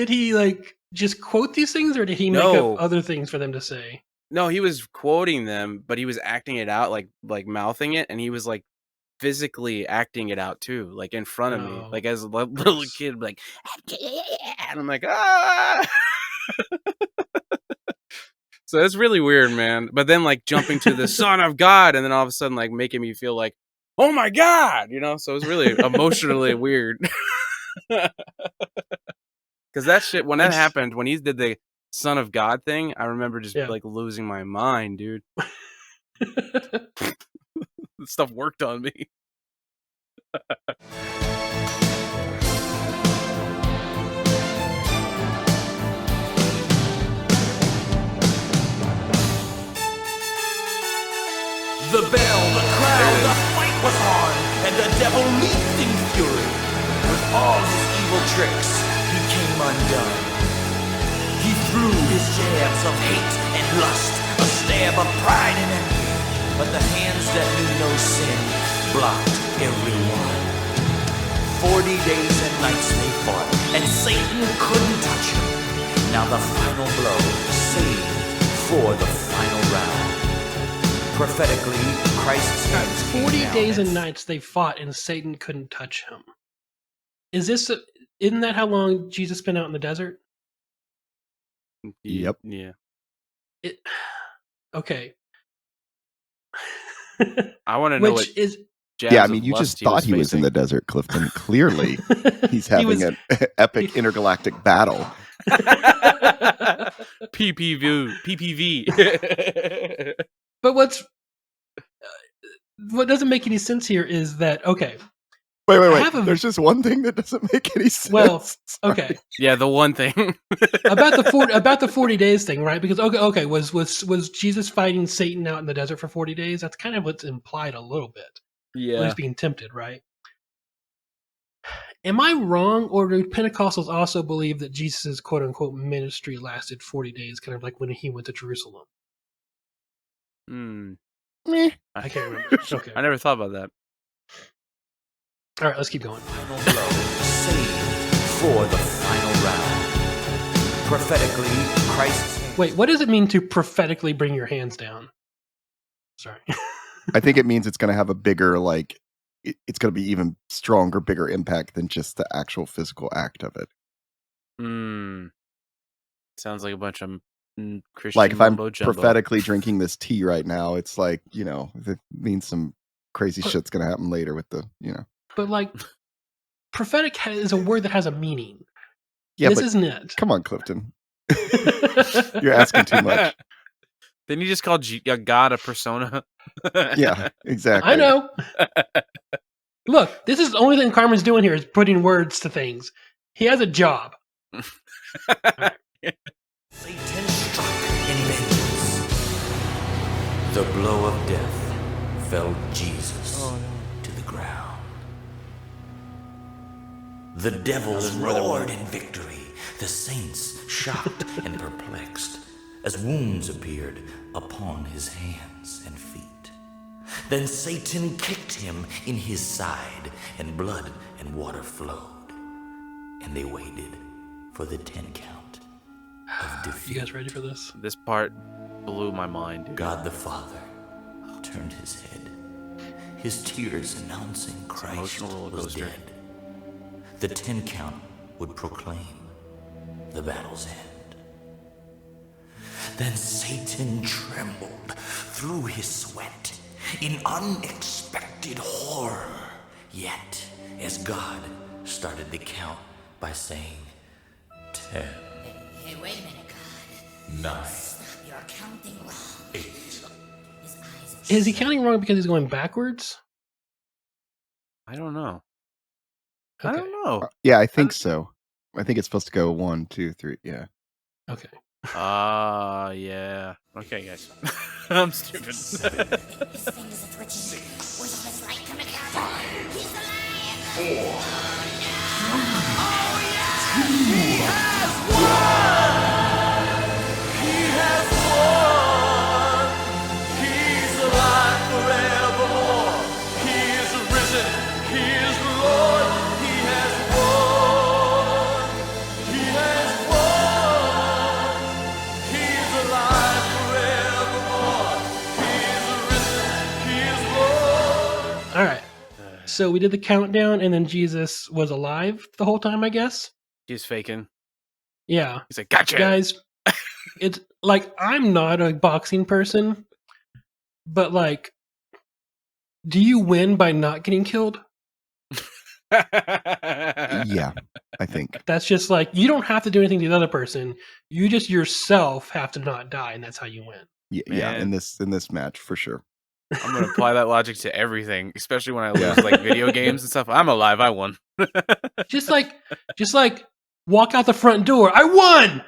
he like just quote these things, or did he make No. up other things for them to say? No, he was quoting them, but he was acting it out, like mouthing it, and he was like physically acting it out too, like in front of me, Oh. like as a little kid, like, and I'm like, ah. So it's really weird, man. But then like jumping to the Son of God, and then all of a sudden like making me feel like, oh my God, so it's really emotionally weird. Because that shit, when that happened, when he did the Son of God thing, I remember just like losing my mind, dude. Stuff worked on me. The bell, the crowd, the fight was on, and the devil leaped in fury. With all his evil tricks, he came undone. He threw his jabs of hate and lust, a stab of pride and envy, but the hands that knew no sin blocked every one. 40 days and nights they fought, and Satan couldn't touch him. Now the final blow, saved for the final round. Prophetically, Christ's hands came 40 down days and nights they fought, and Satan couldn't touch him. Isn't that how long Jesus spent out in the desert? Yep. Yeah. Okay. I want to know Which what. is jabs Yeah, I of mean, you lust just thought he was in facing. the desert, Clifton. Clearly, he's having an epic intergalactic battle. PPV. But what doesn't make any sense here is that Wait. have a- There's just one thing that doesn't make any sense. well, okay. Yeah, the one thing. about the 40 days thing, right? Because was Jesus fighting Satan out in the desert for 40 days? That's kind of what's implied a little bit. At Yeah. least being tempted, right? Am I wrong, or do Pentecostals also believe that Jesus' quote unquote ministry lasted 40 days, kind of like when he went to Jerusalem? Hmm. I can't remember. Okay. I never thought about that. All right, let's keep going. final blow, saved for the final round. Prophetically, Christ's hands. Wait, what does it mean to prophetically bring your hands down? Sorry. I think it means it's going to have a bigger like it's going to be even stronger, bigger impact than just the actual physical act of it. Sounds like a bunch of Christian Like if I'm mumbo jumbo. prophetically drinking this tea right now, it's like, it means some crazy shit's going to happen later with the, But like, prophetic is a word that has a meaning. Yeah, this but isn't it. Come on, Clifton. You're asking too much. Then you just call God a persona. Yeah, exactly. I know. Look, this is the only thing Carmen's doing here is putting words to things. He has a job. Satan struck in vengeance. The blow of death felled Jesus to the ground. The devils roared in victory, the saints shocked and perplexed, as wounds appeared upon his hands and feet. Then Satan kicked him in his side, and blood and water flowed, and they waited for the 10 count of defeat. You guys ready for this? This part blew my mind, dude. God the Father turned his head, his tears announcing Christ was dead. The 10 count would proclaim the battle's end. Then Satan trembled through his sweat in unexpected horror. Yet, as God started the count by saying, 10. Hey, wait a minute, God. 9. Stop, you're counting wrong. 8. His eyes are Is he counting wrong because he's going backwards? I don't know. Okay. I don't know. Yeah, I think so. I think it's supposed to go 1, 2, 3. Yeah. Okay. Yeah. Okay, guys. I'm stupid. His fingers are twitching. Where's this light coming down? He's alive! 4. He's alive forevermore. He is risen. He is Lord. He has won. He has won. He's alive forevermore. He is risen. He is Lord. All right. So we did the countdown, and then Jesus was alive the whole time, I guess? He's faking. Yeah. He's like, gotcha. Guys, it's like, I'm not a boxing person, but like, do you win by not getting killed? Yeah, I think. That's just like, you don't have to do anything to the other person. You just yourself have to not die, and that's how you win. Yeah, Man. in this match for sure. I'm gonna apply that logic to everything, especially when I lose Yeah. like video games and stuff. I'm alive. I won. Just like walk out the front door. I won!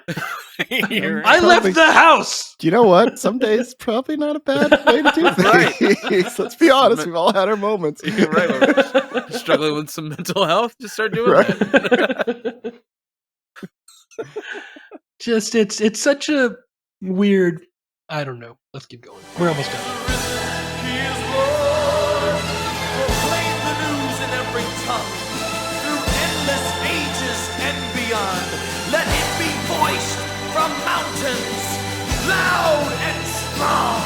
You're I right. left the house! Do you know what? Some days probably not a bad way to do Right. things. Let's be honest, we've all had our moments. You're right. We're struggling with some mental health. Just start doing Right. that. Just, it's such a weird, I don't know. Let's keep going. We're almost done. He is Lord. Proclaim the news in every tongue, through endless ages and beyond. Let it be voiced from mountains, loud and strong.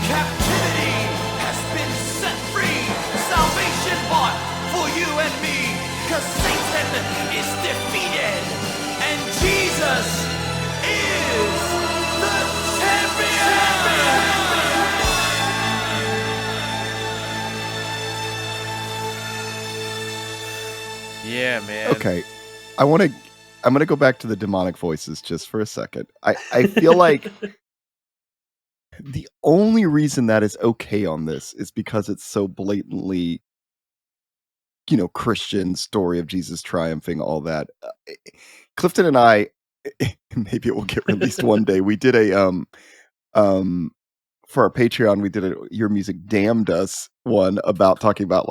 Captivity has been set free. Salvation bought for you and me. 'Cause Satan is defeated, and Jesus is the champion. Yeah, man. Okay. I'm gonna go back to the demonic voices just for a second. I feel like the only reason that is okay on this is because it's so blatantly, Christian story of Jesus triumphing, all that. Clifton and I, maybe it will get released one day. We did a for our Patreon, we did a Your Music Damned Us one about talking about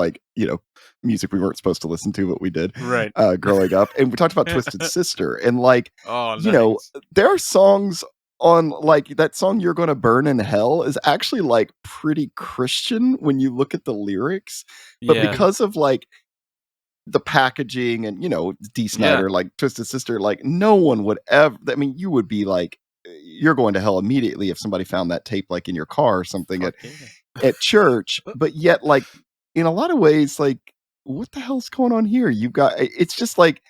music we weren't supposed to listen to, but we did Right. growing up, and we talked about Twisted Sister, and Oh, nice. there are songs on that song You're Gonna Burn in Hell is actually pretty Christian when you look at the lyrics, but Yeah. because of the packaging and D. Snyder, Twisted Sister, no one would ever, I mean, you would be you're going to hell immediately if somebody found that tape in your car or something Fuck yeah. at church, but yet in a lot of ways, like, what the hell's going on here? You've got it's just like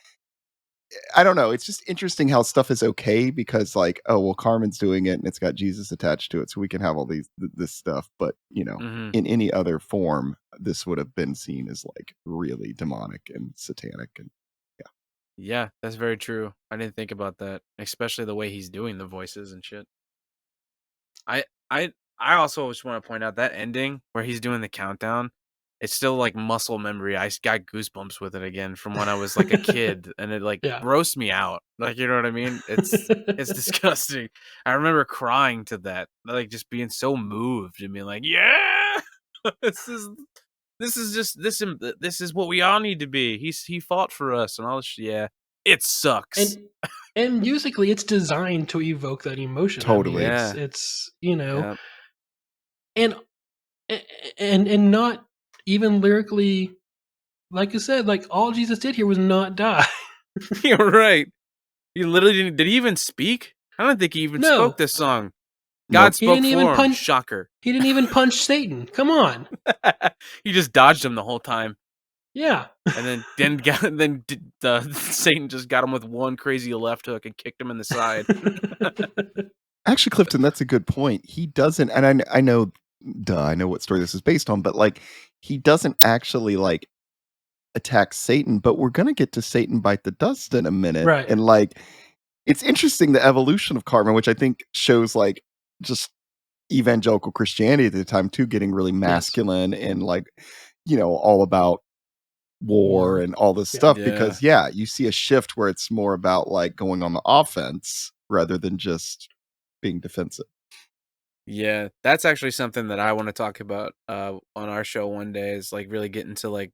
I don't know. It's just interesting how stuff is okay because, like, oh well, Carmen's doing it and it's got Jesus attached to it, so we can have all this stuff. But Hmm. in any other form, this would have been seen as like really demonic and satanic. And Yeah, that's very true. I didn't think about that, especially the way he's doing the voices and shit. I I I also just want to point out that ending where he's doing the countdown. It's still like muscle memory. Got goosebumps with it again from when I was like a kid, and it like Yeah. grossed me out. Like, you know what I mean? It's disgusting. I remember crying to that, like just being so moved and being like, "Yeah, this is this is what we all need to be." He fought for us, and all this. Yeah, it sucks. and musically, it's designed to evoke that emotion. Totally. I mean, Yeah. it's Yeah. and and not even lyrically, like you said, like all Jesus did here was not die. You're right. He literally didn't. Did he even speak? I don't think he even No. spoke this song. Nope. God He spoke didn't even for him. punch- Shocker. He didn't even punch Satan. Come on. He just dodged him the whole time, Yeah. and then Satan just got him with one crazy left hook and kicked him in the side. Actually, Clifton, that's a good point. He doesn't, and I know, I know what story this is based on, but like he doesn't actually like attack Satan. But we're gonna get to Satan bite the dust in a minute, Right. and like it's interesting the evolution of Carman, which I think shows like just evangelical Christianity at the time too, getting really masculine and like all about war and all this stuff. Yeah. Because you see a shift where it's more about like going on the offense rather than just being defensive. Yeah, that's actually something that I want to talk about on our show one day. Is like really get into like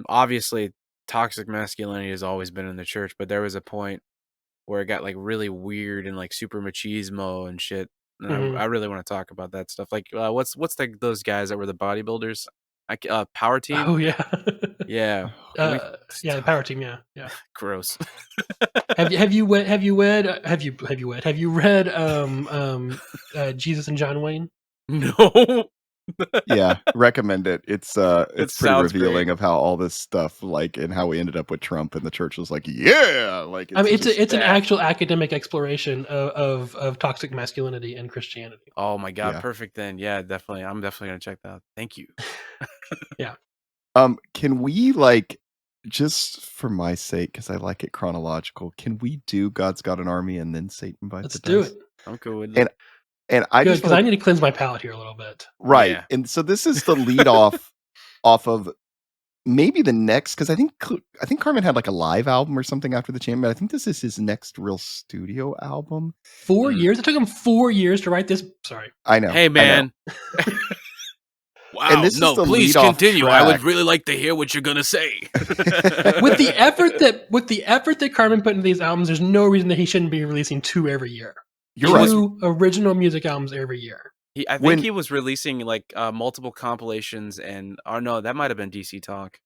obviously toxic masculinity has always been in the church, but there was a point where it got like really weird and like super machismo and shit. And Mhm. I really want to talk about that stuff. Like, what's those guys that were the bodybuilders? Power Team. Oh yeah. Yeah. Can we- Yeah, the power team. Yeah. Gross. Have you read Jesus and John Wayne? No. Yeah, recommend it. It's pretty sounds revealing great. of how all this stuff like and how we ended up with Trump and the church was like, like I mean, it's just- an actual academic exploration of toxic masculinity and Christianity. Oh my god, Yeah. perfect then. Yeah, definitely. I'm definitely gonna check that out. Thank you. can we like just for my sake, because I like it chronological, can we do God's Got an Army and then Satan bites Let's the do dust? it. I'm cool with And it. And I Good, just because I need to cleanse my palate here a little bit. right. Yeah. And so this is the lead off of maybe the next, because I think Carman had like a live album or something after the Chamber. I think this is his next real studio album. 4 years? It took him 4 years to write this. Sorry. I know. Hey I know. man. Wow. And this is No, the please lead-off continue. I would track. really like to hear what you're gonna say. With the effort that Carman put into these albums, there's no reason that he shouldn't be releasing 2 every year. You're right. 2 original music albums every year. I think he was releasing like multiple compilations and no, that might have been DC Talk.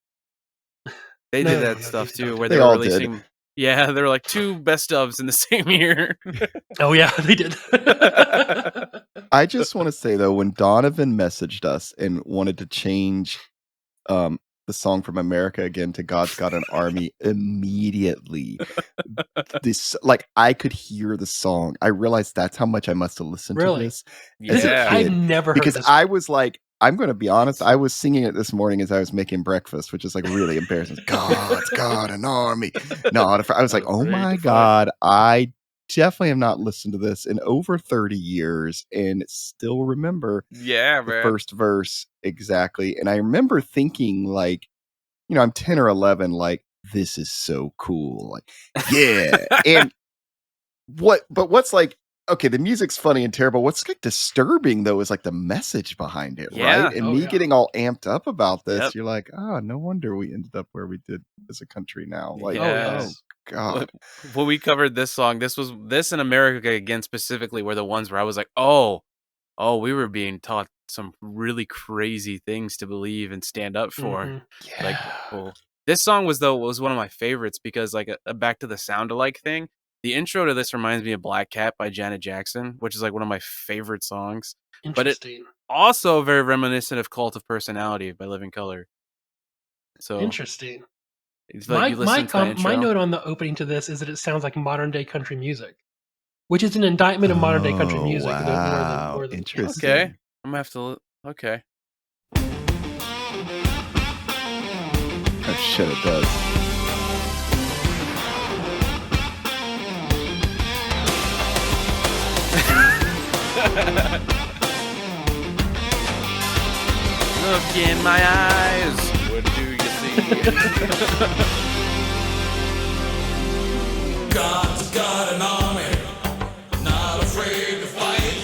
They did that stuff DC too, Talk where did. they They were all did. releasing. Yeah, they were like 2 best ofs in the same year. Oh yeah, they did. I just want to say though, when Donavon messaged us and wanted to change the song from America Again to God's Got an Army, immediately this like I could hear the song. I realized that's how much I must have listened Really? to this as a Yeah. kid. I've never heard Because this. I was like, I'm going to be honest, I was singing it this morning as I was making breakfast, which is like really embarrassing. God's got an army. No, I was like, oh my God, I definitely have not listened to this in over 30 years and still remember Yeah, the man. first verse exactly. And I remember thinking like, I'm 10 or 11, like, this is so cool. Like, yeah. And what's like, okay, the music's funny and terrible. What's like disturbing though is like the message behind it, Yeah. right? And Oh, me yeah. getting all amped up about this, Yep. you're like, oh, no wonder we ended up where we did as a country now. Like, Yes. oh God. When we covered this song, this in America Again specifically were the ones where I was like, oh, we were being taught some really crazy things to believe and stand up for. Mhm. Like, Yeah. cool. This song was one of my favorites because like back to the sound alike thing. The intro to this reminds me of Black Cat by Janet Jackson, which is like one of my favorite songs. But Interesting. also very reminiscent of Cult of Personality by Living Color. So Interesting. it's like you listen to the intro. My note on the opening to this is that it sounds like modern day country music, which is an indictment of modern day country music. Wow. More than Interesting. Okay, I'm gonna have to. Okay. Oh shit, it does. Look in my eyes. What do you see? God's got an army, not afraid to fight.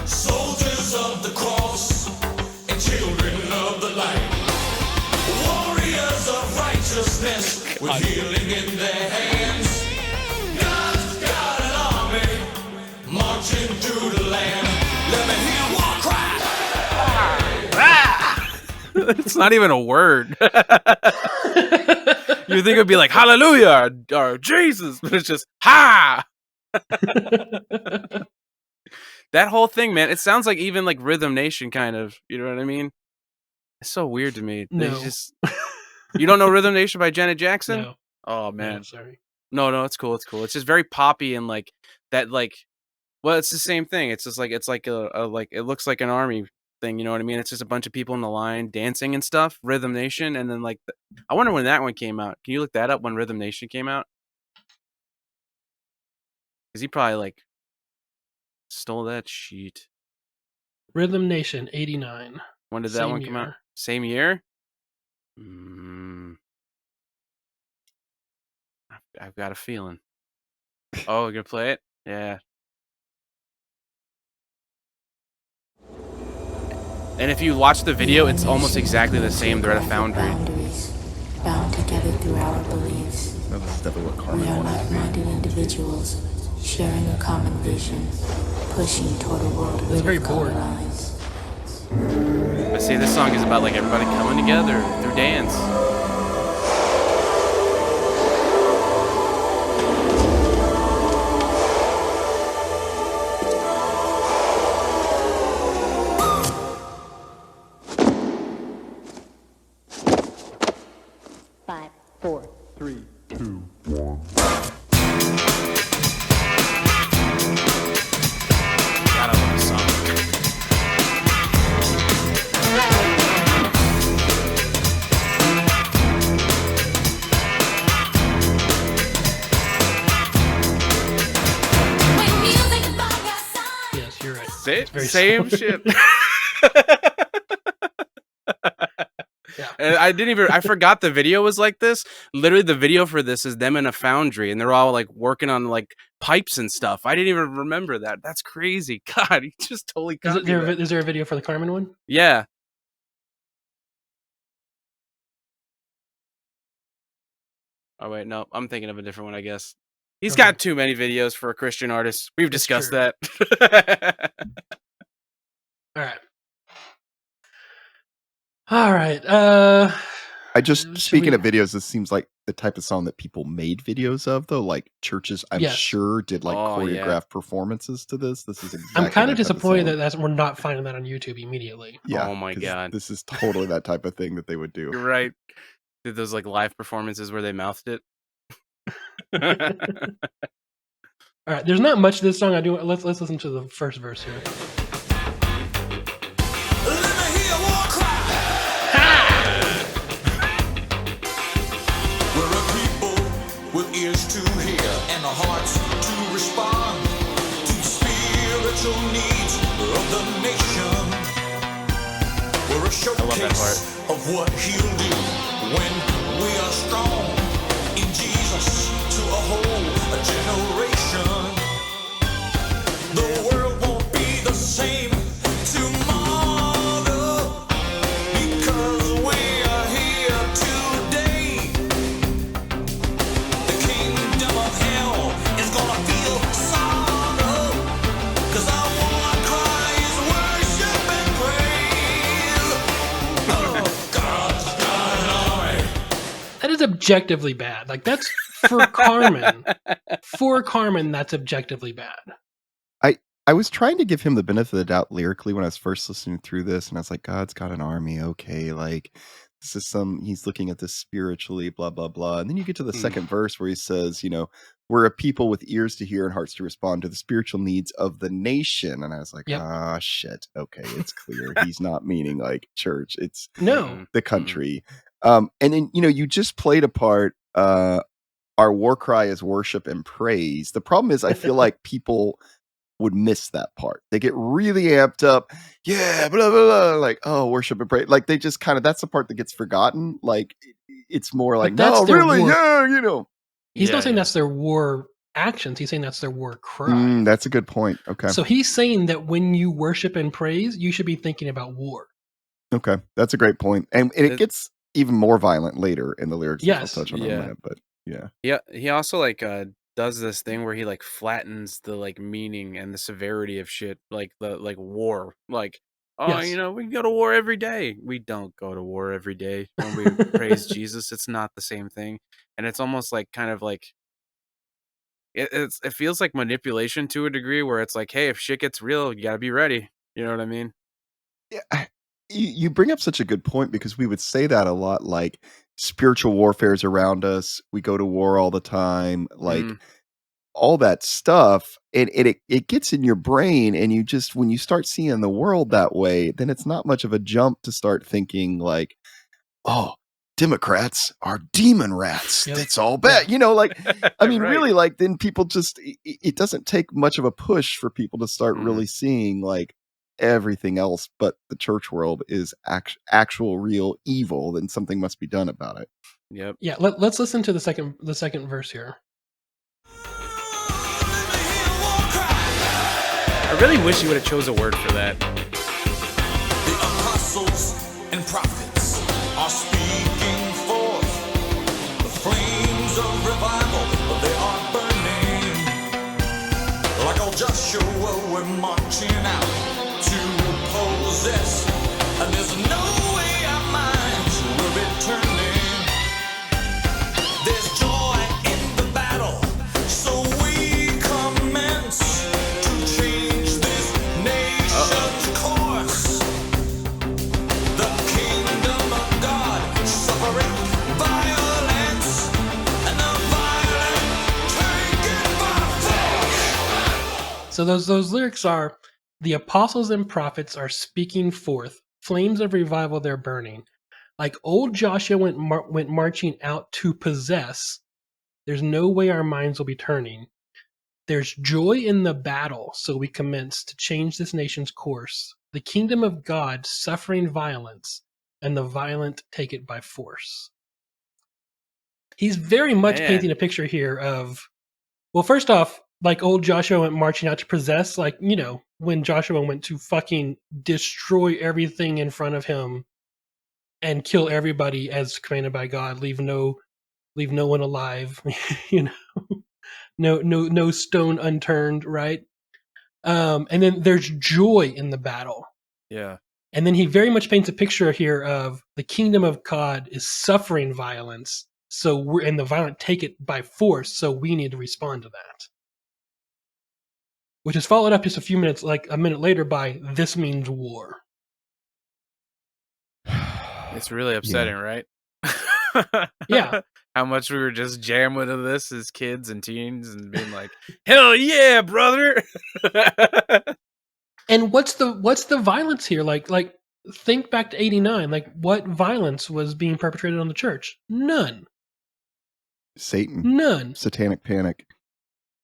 Soldiers of the cross and children of the light. Warriors of righteousness with healing in their hands. God's got an army marching through the land. Let me hear a war cry. It's not even a word. You think it'd be like hallelujah or Jesus, but it's just ha. That whole thing, man, it sounds like even like Rhythm Nation kind of, you know what I mean? It's so weird to me. No. You don't know Rhythm Nation by Janet Jackson? No. Oh man. No, sorry. No, it's cool. It's cool. It's just very poppy and like that well, it's the same thing. It's just like it's like a like it looks like an army thing, you know what I mean? It's just a bunch of people in the line dancing and stuff. Rhythm Nation, and then like I wonder when that one came out. Can you look that up when Rhythm Nation came out? Because he probably like stole that sheet. Rhythm Nation, 89. When did that Same one come out? year. Same year? I've got a feeling. Oh, you're gonna play it? Yeah. And if you watch the video, it's almost exactly the same. They're at a foundry. Boundaries, bound together through our beliefs. No, this is definitely what We Carman are wanted to be. like-minded individuals, sharing a common vision, pushing toward a world rid very of bored. color lines. But see, this song is about like everybody coming together through dance. Five, four. God, I love this song. When music by your side. Yes, you're right. Say It's very same slow. shit. Yeah. And I forgot the video was like this. Literally, the video for this is them in a foundry, and they're all like working on like pipes and stuff. I didn't even remember that. That's crazy. God, he just totally copied that. Is there a video for the Carman one? Yeah. Oh wait, no, I'm thinking of a different one, I guess. He's Okay. got too many videos for a Christian artist. We've That's discussed true. that. All right. All right. I just Should speaking we- of videos, this seems like the type of song that people made videos of, though. Like churches, I'm Yes. sure did like Oh, yeah. choreographed performances to this. This is exactly. I'm kind that of type disappointed song. that we're not finding that on YouTube immediately. Yeah. Oh my 'cause God. this is totally that type of thing that they would do. You're right. Did those like live performances where they mouthed it? All right. There's not much to this song. Let's listen to the first verse here. Let me hear a war cry. We're a people with ears to hear and hearts to respond to spiritual needs of the nation. We're a love that showcase of what He'll do when we are strong in Jesus to a whole generation. The world won't be the same tomorrow because we are here today. The kingdom of hell is gonna feel sorrow because our one cry is worship and praise. Oh, God's got an army. That is objectively bad. Like that's for Carman. For Carman, that's objectively bad. I was trying to give him the benefit of the doubt lyrically when I was first listening through this, and I was like, God's got an army, okay, like this is he's looking at this spiritually, blah, blah, blah. And then you get to the second verse where he says, we're a people with ears to hear and hearts to respond to the spiritual needs of the nation. And I was like, Yep. shit. Okay, it's clear. He's not meaning like church, it's No. the country. And then, you just played a part, our war cry is worship and praise. The problem is I feel like people would miss that part. They get really amped up. Yeah, blah, blah, blah. Like, oh, worship and praise. Like they just kind of, that's the part that gets forgotten. Like it's more like, that's no, their really, war. yeah, He's not saying that's their war actions. He's saying that's their war cry. That's a good point. Okay. So he's saying that when you worship and praise, you should be thinking about war. Okay. That's a great point. And it gets even more violent later in the lyrics. Yes. I'll touch on that, but yeah. Yeah. He also like does this thing where he like flattens the like meaning and the severity of shit, like the like war. Like, oh, Yes. we can go to war every day. We don't go to war every day when we praise Jesus. It's not the same thing. And it's almost like kind of like it feels like manipulation to a degree where it's like, hey, if shit gets real, you gotta be ready. You know what I mean? Yeah. You bring up such a good point because we would say that a lot, like spiritual warfare is around us. We go to war all the time, like all that stuff. And it gets in your brain, and you just, when you start seeing the world that way, then it's not much of a jump to start thinking like, oh, Democrats are demon rats. Yep. That's all bad. Like, I mean, Right. really, like then people just, it doesn't take much of a push for people to start really seeing like everything else but the church world is actual real evil, then something must be done about it. Yep. Yeah, let's listen to the second verse here. I really wish you would have chose a word for that. The apostles and prophets are speaking forth. The flames of revival, they are burning. Like old Joshua, we're marching out to possess. And there's no way our minds will be turning. There's joy in the battle, so we commence to change this nation's course. The kingdom of God suffering violence, and the violent taken by force. So those lyrics are, the apostles and prophets are speaking forth, flames of revival they're burning. Like old Joshua went marching out to possess. There's no way our minds will be turning. There's joy in the battle, so we commence to change this nation's course. The kingdom of God suffering violence, and the violent take it by force. He's very much painting a picture here of, well, first off, like old Joshua went marching out to possess, like, when Joshua went to fucking destroy everything in front of him and kill everybody as commanded by God, leave no one alive, no stone unturned, right? And then there's joy in the battle. Yeah. And then he very much paints a picture here of the kingdom of God is suffering violence, and the violent take it by force, so we need to respond to that. Which is followed up just a minute later by, this means war. It's really upsetting, right? Yeah. How much we were just jamming to this as kids and teens and being like, hell yeah, brother. And what's the violence here? Like think back to 89. Like, what violence was being perpetrated on the church? None. Satan. None. Satanic panic.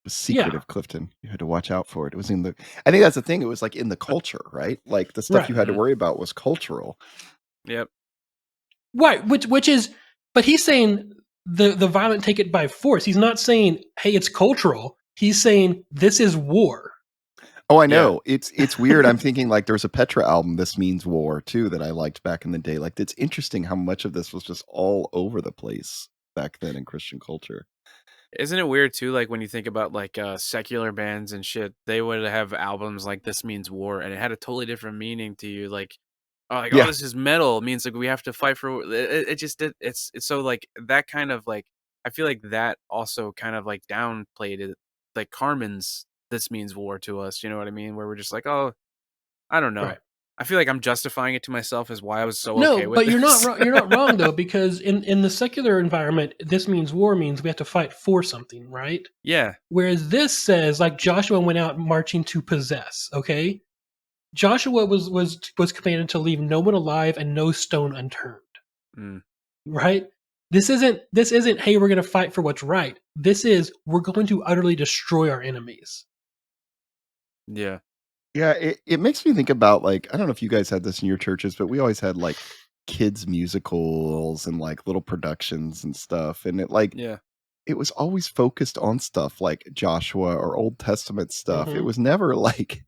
The secret of Clifton. You had to watch out for it. It was I think that's the thing. It was like in the culture, right? Like the stuff you had to worry about was cultural. Yep. Right. Which is, but he's saying the violent take it by force. He's not saying, hey, it's cultural. He's saying this is war. Oh, I know. Yeah. It's weird. I'm thinking like there's a Petra album, This Means War, too, that I liked back in the day. Like it's interesting how much of this was just all over the place back then in Christian culture. Isn't it weird too? Like when you think about like secular bands and shit, they would have albums like This Means War, and it had a totally different meaning to you. Like, oh, this is metal. It means like we have to fight for it. It's so like that kind of like, I feel like that also kind of like downplayed it, like Carman's this means war to us. You know what I mean? Where we're just like, oh, I don't know. Right. I feel like I'm justifying it to myself as why I was so No, okay with but this. you're not wrong. You're not wrong though, because in the secular environment, this means war means we have to fight for something, right? Yeah. Whereas this says like Joshua went out marching to possess. Okay, Joshua was commanded to leave no one alive and no stone unturned. Mm. Right? This isn't hey, we're going to fight for what's right. This is we're going to utterly destroy our enemies. Yeah. Yeah, it makes me think about, like, I don't know if you guys had this in your churches, but we always had, like, kids musicals and, like, little productions and stuff, and Yeah. it was always focused on stuff like Joshua or Old Testament stuff. It Mhm. was never like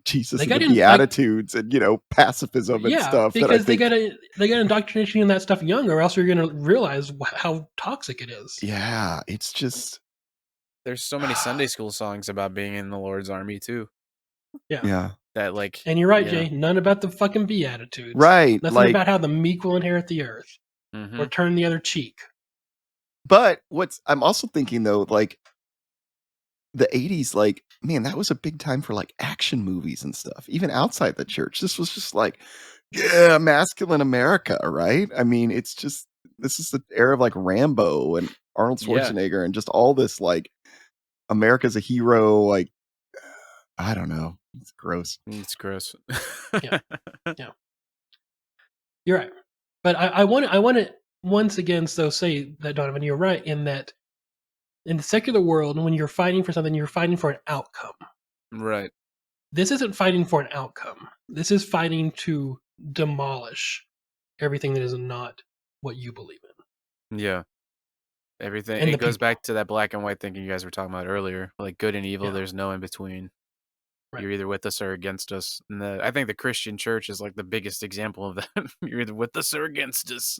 Jesus They and got the in, like Beatitudes and, pacifism and yeah, stuff that I because they think got indoctrination in that stuff young, or else you're going to realize how toxic it is. Yeah, it's just There's so many Sunday school songs about being in the Lord's army too. yeah. That like And you're right, yeah. Jay. None about the fucking Beatitudes. Right, Nothing like about how the meek will inherit the earth Mhm. or turn the other cheek. but I'm also thinking though, like the 80s, like, man, that was a big time for like action movies and stuff, even outside the church. This was just like, yeah, masculine America, right? I mean, it's just this is the era of like Rambo and Arnold Yeah. Schwarzenegger and just all this like America's a hero, like I don't know. It's gross. It's gross. Yeah. You're right. But I want to once again so say that, Donovan, you're right in that in the secular world, when you're fighting for something, you're fighting for an outcome. Right. This isn't fighting for an outcome. This is fighting to demolish everything that is not what you believe in. Yeah. Everything And it the goes people. back to that black and white thinking you guys were talking about earlier. Like good and evil, Yeah. there's no in between. Right. You're either with us or against us. And I think the Christian church is like the biggest example of that. You're either with us or against us.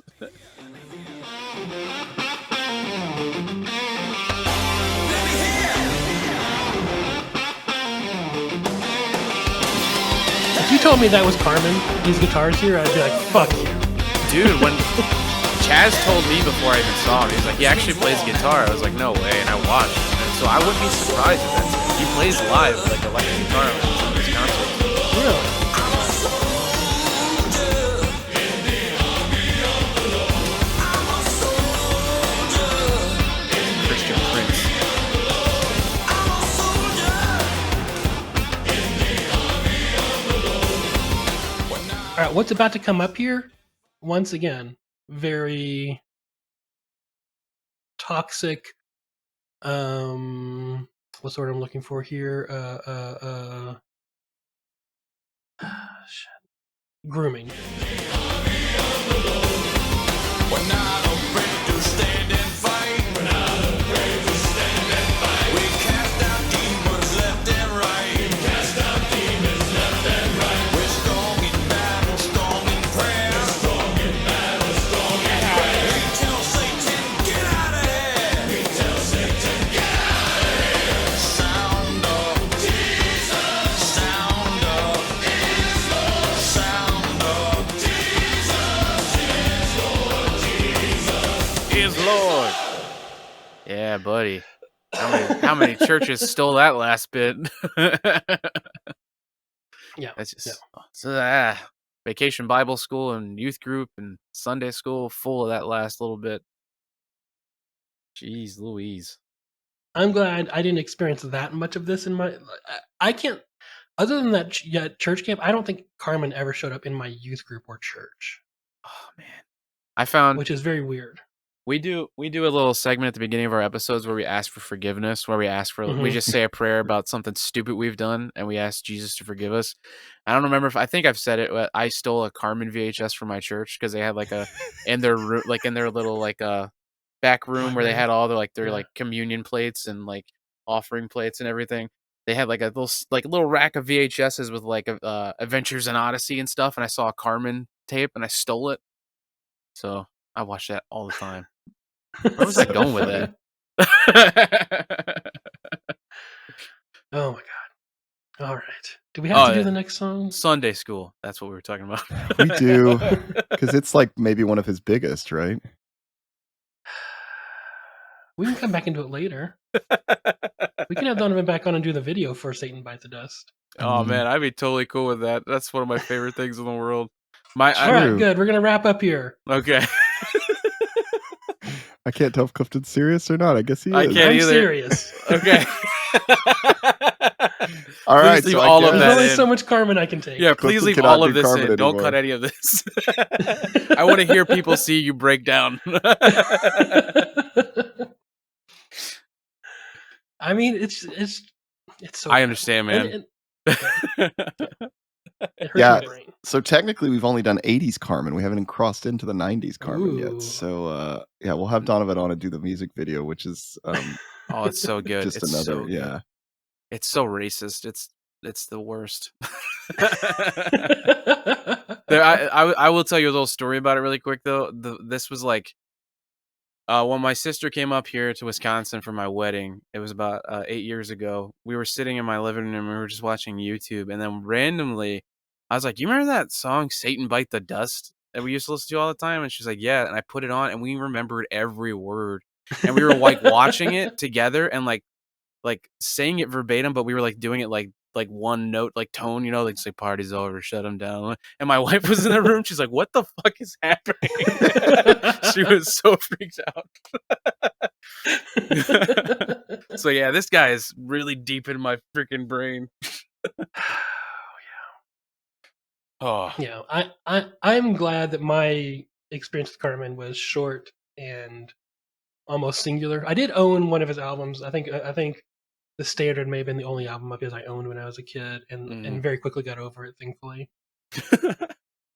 If you told me that was Carman, these guitars here, I'd be like, fuck you. Dude, when Chaz told me before I even saw him, he's like, he actually plays guitar. I was like, no way. And I watched. And so I wouldn't be surprised if that's him. He plays live like electric guitar on some of his concerts. Really? Christian Prince. All right, what's about to come up here? Once again, very toxic. What's the word I'm looking for here? Shit. Grooming. Is Lord. Yeah, buddy. How many churches stole that last bit? Yeah. That's just so vacation Bible school and youth group and Sunday school full of that last little bit. Jeez Louise. I'm glad I didn't experience that much of this in my. I can't. Other than that church camp, I don't think Carman ever showed up in my youth group or church, Oh man. I found which is very weird. we do a little segment at the beginning of our episodes where we ask for forgiveness, where we ask for we Mhm. just say a prayer about something stupid we've done and we ask Jesus to forgive us. I don't remember if I think I've said it, but I stole a Carman VHS from my church because they had like a in their room, like in their little like back room where they had all their Yeah. like communion plates and like offering plates and everything. They had like a little rack of VHSs with like Adventures in Odyssey and stuff, and I saw a Carman tape and I stole it. So I watched that all the time. Where was I going with that? Oh my god! All right, do we have to do yeah. the next song? Sunday school. That's what we were talking about. We do, because it's like maybe one of his biggest, right? We can come back into it later. We can have Donovan back on and do the video for Satan Bite the Dust. Oh man, I'd be totally cool with that. That's one of my favorite things in the world. All right, good. We're gonna wrap up here. Okay. I can't tell if Clifton's serious or not. I guess he is. I can't I'm either. serious. Okay. All right, leave so all of There's that only in. so much Carmen I can take. Yeah, please Clifton leave cannot all of do this Carmen in. Don't anymore. cut any of this. I want to hear people see you break down. I mean, it's so. I bad. understand, man. It hurts Yeah. my brain. So technically, we've only done 80s Carmen. We haven't even crossed into the 90s Carmen Ooh. yet. So yeah, we'll have Donavon on and do the music video, which is Oh, it's so good. just It's another so good. yeah. It's so racist. It's the worst. I will tell you a little story about it really quick though. This was like when my sister came up here to Wisconsin for my wedding. It was about 8 years ago. We were sitting in my living room and we were just watching YouTube, and then randomly I was like, "You remember that song Satan Bite the Dust that we used to listen to all the time?" And she's like, "Yeah." And I put it on and we remembered every word. And we were like watching it together and like saying it verbatim, but we were like doing it like one note, like tone, you know, like say party's over, shut them down. And my wife was in the room. She's like, "What the fuck is happening?" She was so freaked out. So yeah, this guy is really deep in my freaking brain. Oh Yeah, I'm glad that my experience with Carmen was short and almost singular. I did own one of his albums. I think The Standard may have been the only album of his I owned when I was a kid, and very quickly got over it, thankfully.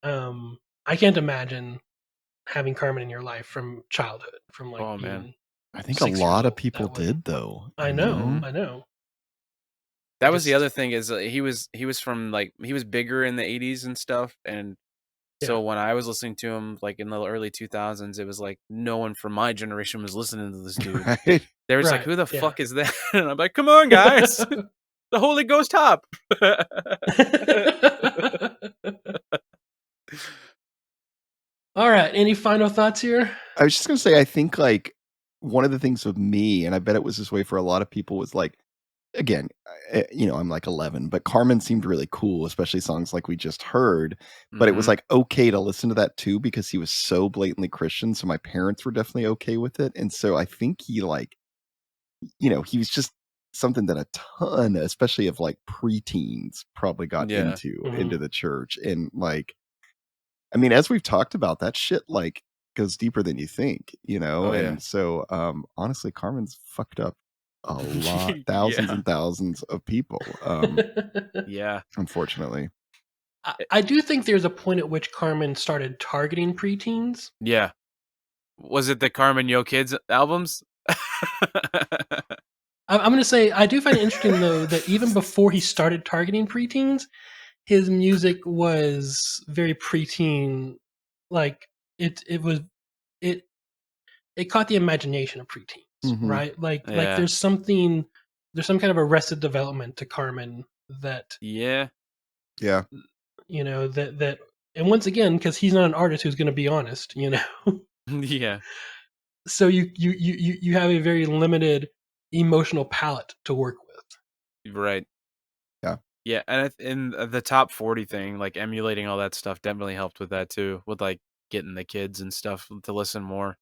I can't imagine having Carmen in your life from childhood, from like Oh, man. I think a 6 years lot of old. people That would- did though. I know. That was the Just- other thing is he was from like he was bigger in the 80s and stuff, and so when I was listening to him like in the early 2000s, it was like no one from my generation was listening to this dude. Right? They were just like, Right, "Who the yeah. fuck is that?" And I'm like, "Come on, guys, the Holy Ghost hop." All right. Any final thoughts here? I was just gonna say, I think like one of the things with me, and I bet it was this way for a lot of people, was like, again, you know, I'm like 11, but Carmen seemed really cool, especially songs like we just heard. But it was like okay to listen to that too because he was so blatantly Christian. So my parents were definitely okay with it, and so I think he like, you know, he was just something that a ton, especially of like preteens, probably got Yeah. into the church, and like, I mean, as we've talked about, that shit like goes deeper than you think, you know. Oh, yeah. And so honestly, Carmen's fucked up a lot, thousands Yeah. and thousands of people, Yeah. unfortunately. I do think there's a point at which Carmen started targeting preteens. Yeah. Was it the Carmen Yo Kids albums? I'm going to say I do find it interesting though that even before he started targeting preteens, his music was very preteen. Like it caught the imagination of preteens, Mhm. right? Like Yeah. there's some kind of arrested development to Carmen that Yeah. Yeah. you know that and once again because he's not an artist who's going to be honest, you know. Yeah. So you have a very limited emotional palette to work with. Right. Yeah. Yeah, and the top 40 thing, like emulating all that stuff, definitely helped with that too, with like getting the kids and stuff to listen more.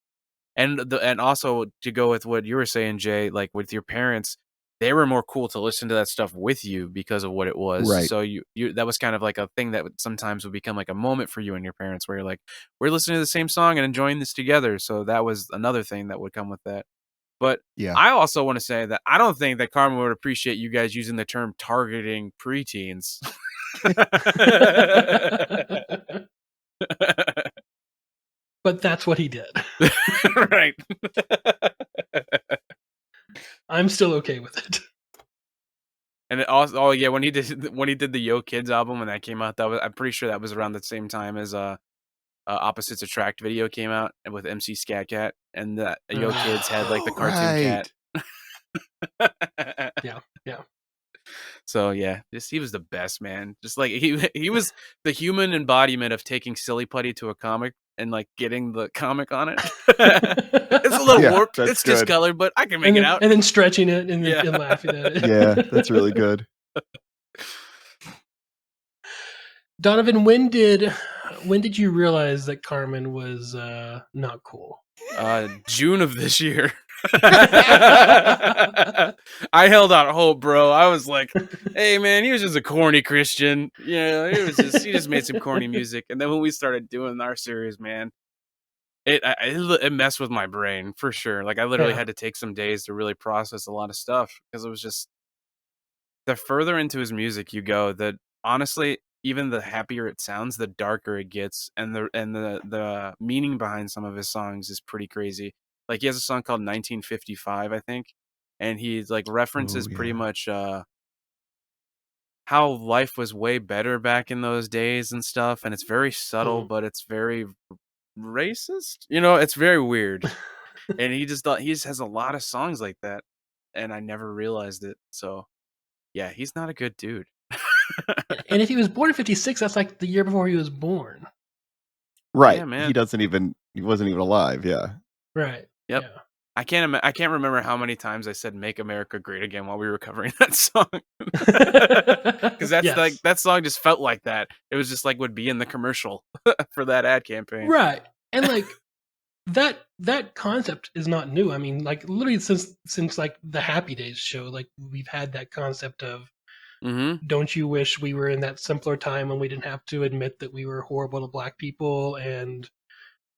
And also to go with what you were saying, Jay, like with your parents, they were more cool to listen to that stuff with you because of what it was. Right. So you that was kind of like a thing that sometimes would become like a moment for you and your parents where you're like, we're listening to the same song and enjoying this together. So that was another thing that would come with that. But Yeah. I also want to say that I don't think that Carmen would appreciate you guys using the term targeting preteens. But that's what he did. Right. I'm still okay with it. And it also, oh yeah, when he did the Yo Kids album when that came out, I'm pretty sure that was around the same time as Opposites Attract video came out, and with MC Scat Cat, and the Yo Kids had like the cartoon cat. Yeah. So yeah, he was the best, man. Just like he was the human embodiment of taking silly putty to a comic and like getting the comic on it. It's a little warped. It's good. discolored, but I can make it out. And then stretching it and laughing at it. Yeah, that's really good. Donovan, when did you realize that Carman was not cool? June of this year. I held out hope, bro. I was like, hey man, he was just a corny Christian. You know, he just made some corny music. And then when we started doing our series, man, it messed with my brain for sure. Like I literally had to take some days to really process a lot of stuff because it was just the further into his music you go, that honestly, even the happier it sounds, the darker it gets, and the meaning behind some of his songs is pretty crazy. Like he has a song called 1955, I think, and he like references pretty much how life was way better back in those days and stuff, and it's very subtle, but it's very racist. You know, it's very weird. And he just has a lot of songs like that, and I never realized it. So, yeah, he's not a good dude. And if he was born in 56, that's like the year before he was born. Right. Yeah, man. He wasn't even alive. Yeah. Right. Yep. Yeah. I can't remember how many times I said "Make America Great Again" while we were covering that song. Because that's like that song just felt like that. It was just like would be in the commercial for that ad campaign. Right. And like that concept is not new. I mean, like literally since like the Happy Days show, like we've had that concept of don't you wish we were in that simpler time when we didn't have to admit that we were horrible to black people and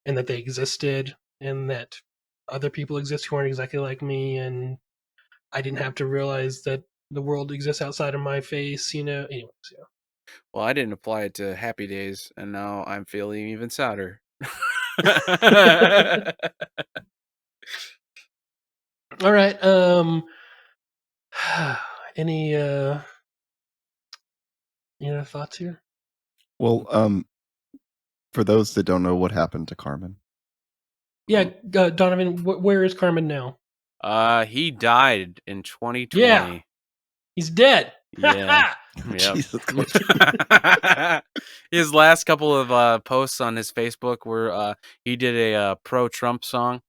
that they existed and that other people exist who aren't exactly like me and I didn't have to realize that the world exists outside of my face, you know. Anyways, yeah. Well, I didn't apply it to Happy Days, and now I'm feeling even sadder. All right. Any other thoughts here? Well, for those that don't know what happened to Carman. Yeah, Donovan, where is Carman now? He died in 2020. Yeah, he's dead. Yeah. Yep. His last couple of posts on his Facebook were he did a pro-Trump song.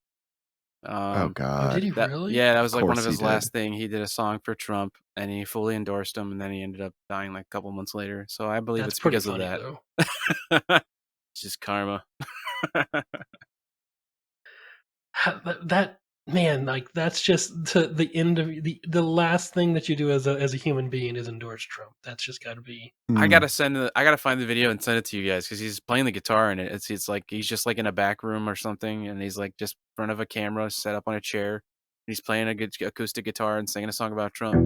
Oh God! Did he really? Yeah, that was like one of his last thing. He did a song for Trump, and he fully endorsed him, and then he ended up dying like a couple months later. So I believe it's because of that. It's just karma. That man, like that's just the end of the last thing that you do as a human being is endorse Trump. That's just got to be. I gotta find the video and send it to you guys because he's playing the guitar in it. It's like he's just like in a back room or something, and he's like just in front of a camera, set up on a chair. And he's playing a good acoustic guitar and singing a song about Trump.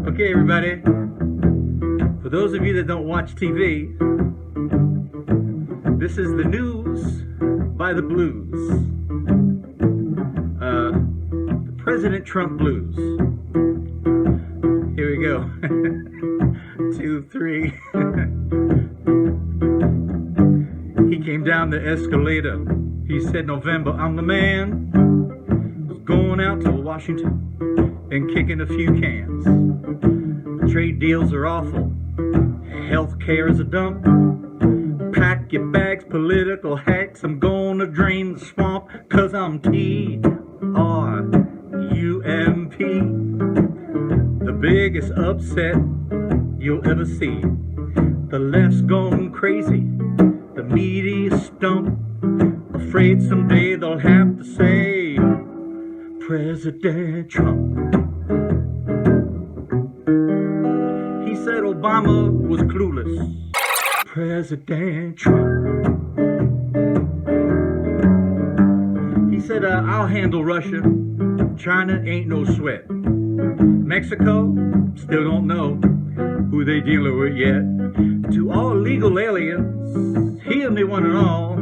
Okay, everybody. For those of you that don't watch TV, this is the news by the blues. The President Trump blues. Here we go. 2, 3. He came down the escalator. He said, November, I'm the man. Was going out to Washington and kicking a few cans. Trade deals are awful. Health care is a dump. Pack your bags, political hacks. I'm gonna drain the swamp, cause I'm T-R-U-M-P. The biggest upset you'll ever see. The left's gone crazy, the media's stumped. Afraid someday they'll have to say, President Trump. He said Obama was clueless. President Trump. He said, I'll handle Russia. China ain't no sweat. Mexico, still don't know who they dealing with yet. To all legal aliens, hear me one and all.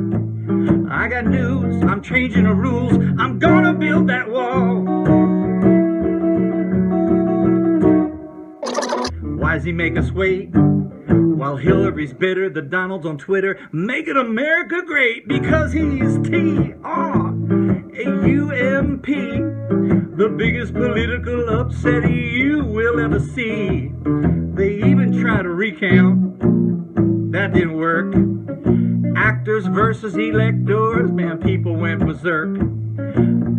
I got news, I'm changing the rules. I'm gonna build that wall. Why does he make us wait? While Hillary's bitter, the Donald's on Twitter, making America great because he's T-R-A-U-M-P. The biggest political upset you will ever see. They even try to recount that didn't work. Actors versus electors, man, people went berserk.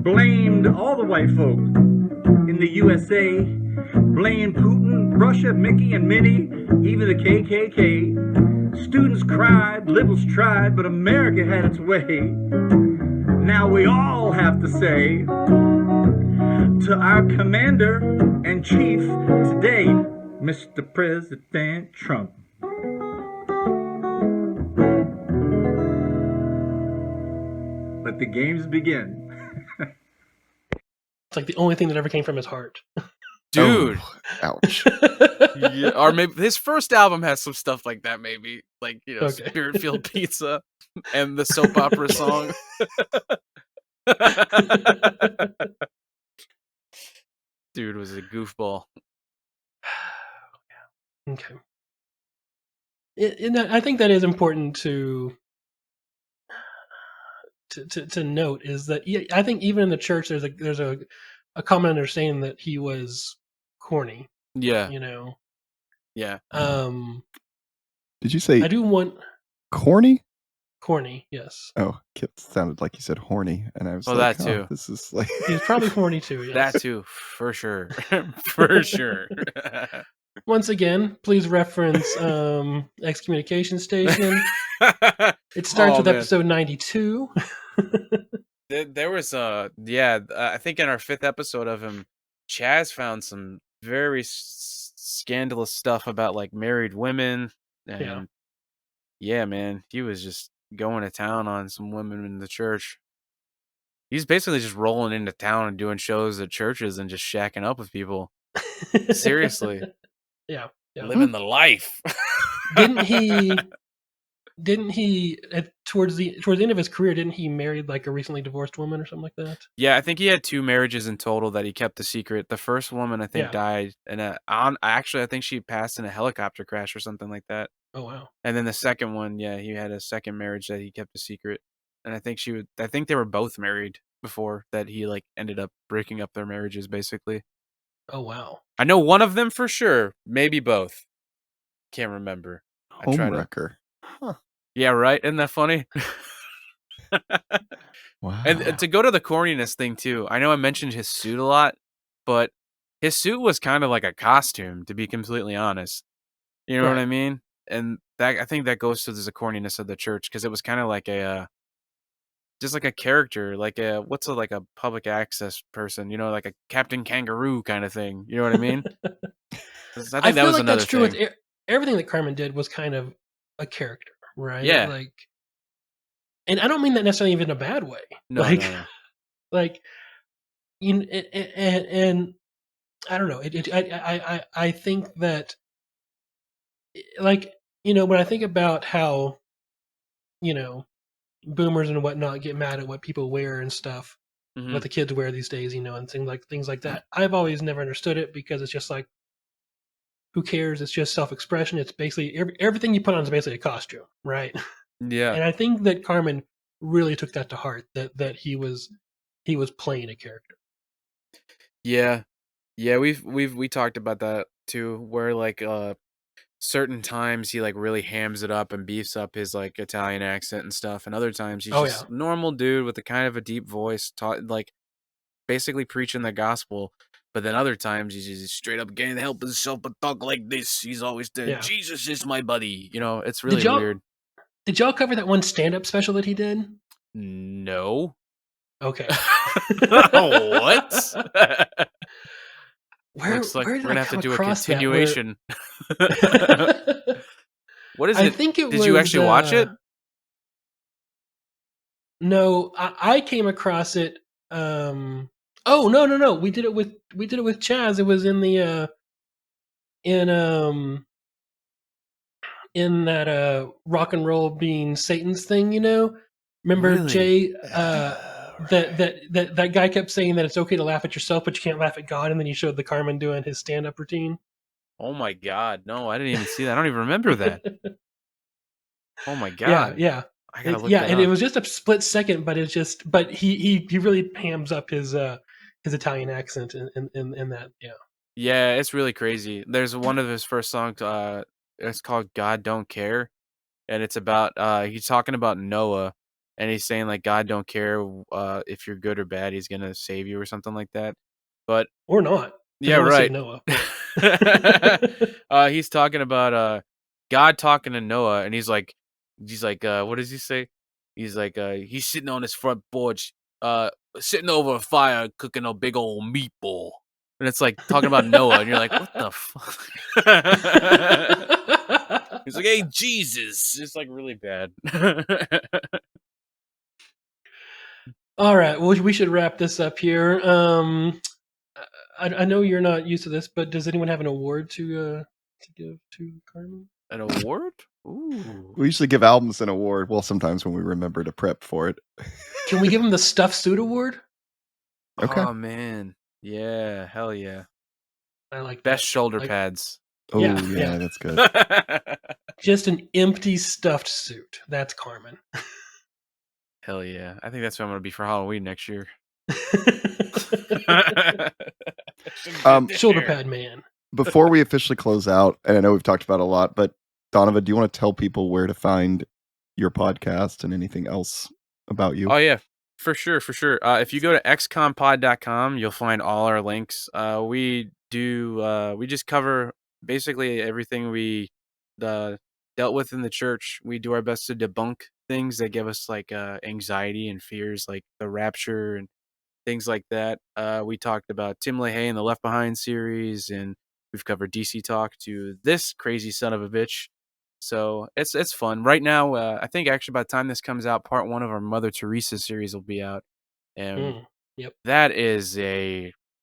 Blamed all the white folk in the USA. Blamed Putin, Russia, Mickey and Minnie, even the KKK. Students cried, liberals tried, but America had its way. Now we all have to say to our commander and chief today, Mr. President Trump. Let the games begin. It's like the only thing that ever came from his heart. Dude. Oh, ouch. Yeah, or maybe his first album has some stuff like that, maybe. Like, you know, Okay. Spirit-Filled Pizza and the soap opera song. Dude was a goofball. Okay. I think that is important to note, is that I think even in the church there's a common understanding that he was corny. Yeah. You know. Yeah. Did you say I do want corny? corny, yes. Oh, it sounded like you said horny, and I was Well, like, that too. this is like He's probably horny too, yes. That too, for sure. For sure. Once again, please reference Excommunication Station. It starts with man. episode 92. There was I think in our 5th episode of him, Chaz found some very scandalous stuff about like married women, and yeah, man, he was just going to town on some women in the church. He's basically just rolling into town and doing shows at churches and just shacking up with people. Seriously. Yeah. Living the life. Didn't he towards the end of his career, didn't he marry like a recently divorced woman or something like that? Yeah, I think he had 2 marriages in total that he kept a secret. The first woman, I think, died, and I think she passed in a helicopter crash or something like that. Oh wow! And then the second one, yeah, he had a second marriage that he kept a secret, and I think they were both married before that. He like ended up breaking up their marriages, basically. Oh wow! I know one of them for sure, maybe both. Can't remember. homewrecker. Huh. Yeah, right. Isn't that funny? Wow. And to go to the corniness thing too, I know I mentioned his suit a lot, but his suit was kind of like a costume, to be completely honest. You know what I mean? And that, I think that goes to the corniness of the church, because it was kind of like just like a character, like like a public access person, you know, like a Captain Kangaroo kind of thing. You know what I mean? I think that was like another that's true thing. with everything that Carman did was kind of a character, right? Yeah. Like, and I don't mean that necessarily even in a bad way. No, like, no. like, and I don't know. I think that, like, you know, when I think about how, you know, boomers and whatnot get mad at what people wear and stuff, Mhm. what the kids wear these days, you know, and things like that. I've always never understood it, because it's just like, who cares? It's just self-expression. It's basically everything you put on is basically a costume, right? Yeah. And I think that Carman really took that to heart, that he was playing a character. Yeah. Yeah, we talked about that too, where like certain times he like really hams it up and beefs up his like Italian accent and stuff, and other times he's just a normal dude with a kind of a deep voice, like basically preaching the gospel. But then other times he's just straight up can't help himself but talk like this. He's always dead. Yeah. Jesus is my buddy. You know, it's really weird. Did y'all cover that one stand-up special that he did? No. Okay. What? Looks like we're gonna have to do a across that? continuation. What is it? I think it Did was, you actually watch it? No, I came across it. Oh no! We did it with Chaz. It was in the in that rock and roll being Satan's thing, you know. Remember, Really? Jay? That guy kept saying that it's okay to laugh at yourself, but you can't laugh at God. And then he showed the Carman doing his stand-up routine. Oh my God! No, I didn't even see that. I don't even remember that. Oh my God! Yeah. I gotta look that and up. it was just a split second, but he really hams up his Italian accent in that. Yeah. Yeah, it's really crazy. There's one of his first songs. It's called "God Don't Care," and it's about he's talking about Noah, and he's saying like God don't care if you're good or bad, he's gonna save you or something like that. But Or not. 'Cause yeah, I wanna right. save Noah. He's talking about God talking to Noah, and he's like, what does he say? He's like, he's sitting on his front porch, sitting over a fire, cooking a big old meatball, and it's like talking about Noah, and you're like, what the fuck? He's like, hey, Jesus. It's like really bad. All right. Well, we should wrap this up here. I know you're not used to this, but does anyone have an award to give to Carman? An award? Ooh. We usually give albums an award. Well, sometimes when we remember to prep for it. Can we give him the Stuffed Suit Award? Okay. Oh man. Yeah, hell yeah. I like Best that. shoulder Like, pads. Oh, Yeah, yeah, yeah. that's good. just an empty stuffed suit. That's Carman. Hell yeah. I think that's what I'm gonna be for Halloween next year. Shoulder pad man. Before we officially close out, and I know we've talked about it a lot, but Donovan, do you want to tell people where to find your podcast and anything else about you? Oh yeah, for sure. If you go to xcompod.com, you'll find all our links. We just cover basically everything we dealt with in the church. We do our best to debunk things that give us like anxiety and fears, like the rapture and things like that. We talked about Tim LaHaye and the Left Behind series, and we've covered DC Talk to this crazy son of a bitch. So it's fun. Right now, I think actually by the time this comes out, part 1 of our Mother Teresa series will be out. And Yep. that is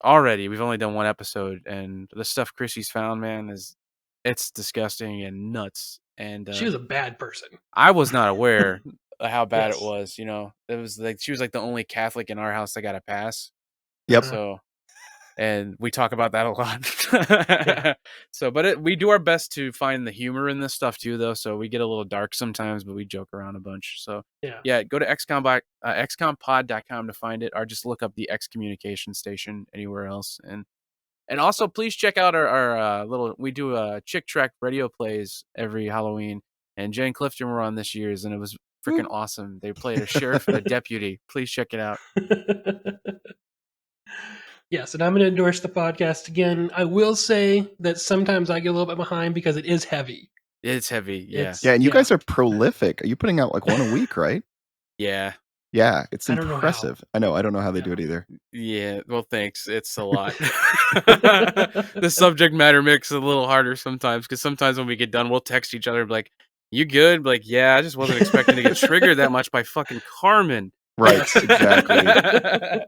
already, we've only done 1 episode, and the stuff Chrissy's found, man, it's disgusting and nuts. And She was a bad person. I was not aware of how bad Yes. it was, you know. It was like she was like the only Catholic in our house that got a pass. Yep. So, and we talk about that a lot. Yeah. So, but we do our best to find the humor in this stuff too, though. So we get a little dark sometimes, but we joke around a bunch. So yeah, go to xcompod.com to find it, or just look up the Excommunication Station anywhere else. And also, please check out our little. We do Chick Track radio plays every Halloween, and Jen and Clifton were on this year's, and it was freaking awesome. They played a sheriff and a deputy. Please check it out. Yes, and I'm going to endorse the podcast again. I will say that sometimes I get a little bit behind because it is heavy. It's heavy, yeah. Yeah, and you guys are prolific. Are you putting out like 1 a week, right? Yeah. Yeah, it's I don't know impressive. I know. I don't know how they do it either. Yeah, well, thanks. It's a lot. The subject matter makes it a little harder sometimes, because sometimes when we get done, we'll text each other like, you good? Like, yeah, I just wasn't expecting to get triggered that much by fucking Carman. Right, exactly.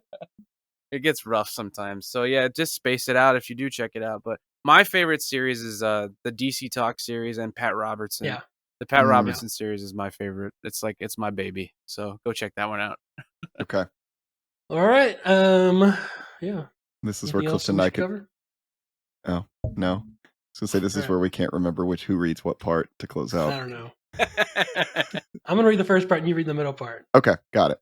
It gets rough sometimes. So yeah, just space it out if you do check it out. But my favorite series is the DC Talk series and Pat Robertson. Yeah. The Pat Robertson series is my favorite. It's like, it's my baby. So go check that one out. Okay. All right. Yeah. This is where Anything else Clifton and we I should could. cover? Oh, no. I was going to say, this is Right. where we can't remember who reads what part to close I out. don't know. I'm going to read the first part and you read the middle part. Okay, got it.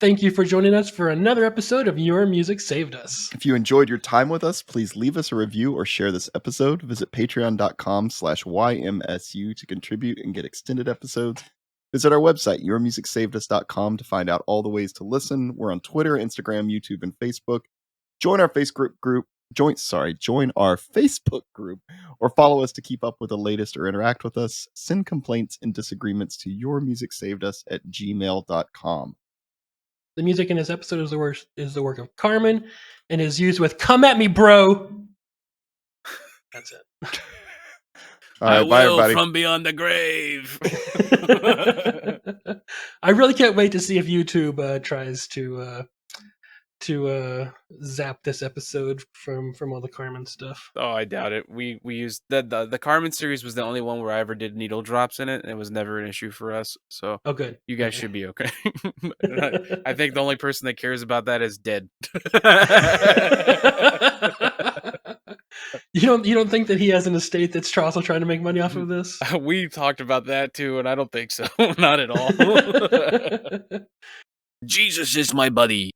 Thank you for joining us for another episode of Your Music Saved Us. If you enjoyed your time with us, please leave us a review or share this episode. Visit patreon.com/YMSU to contribute and get extended episodes. Visit our website, yourmusicsavedus.com, to find out all the ways to listen. We're on Twitter, Instagram, YouTube, and Facebook. Join our Facebook group. Join our Facebook group, or follow us to keep up with the latest or interact with us. Send complaints and disagreements to yourmusicsavedus@gmail.com. The music in this episode is the work of Carman and is used with "Come at me, bro." That's it. All right, bye, everybody. From beyond the grave. I really can't wait to see if YouTube tries to zap this episode from all the Carman stuff. Oh, I doubt it. We used the Carman series was the only one where I ever did needle drops in it, and it was never an issue for us. So Oh, good. you guys should be okay. I think the only person that cares about that is dead. You don't think that he has an estate that's also trying to make money off of this? We talked about that too, and I don't think so. Not at all. Jesus is my buddy.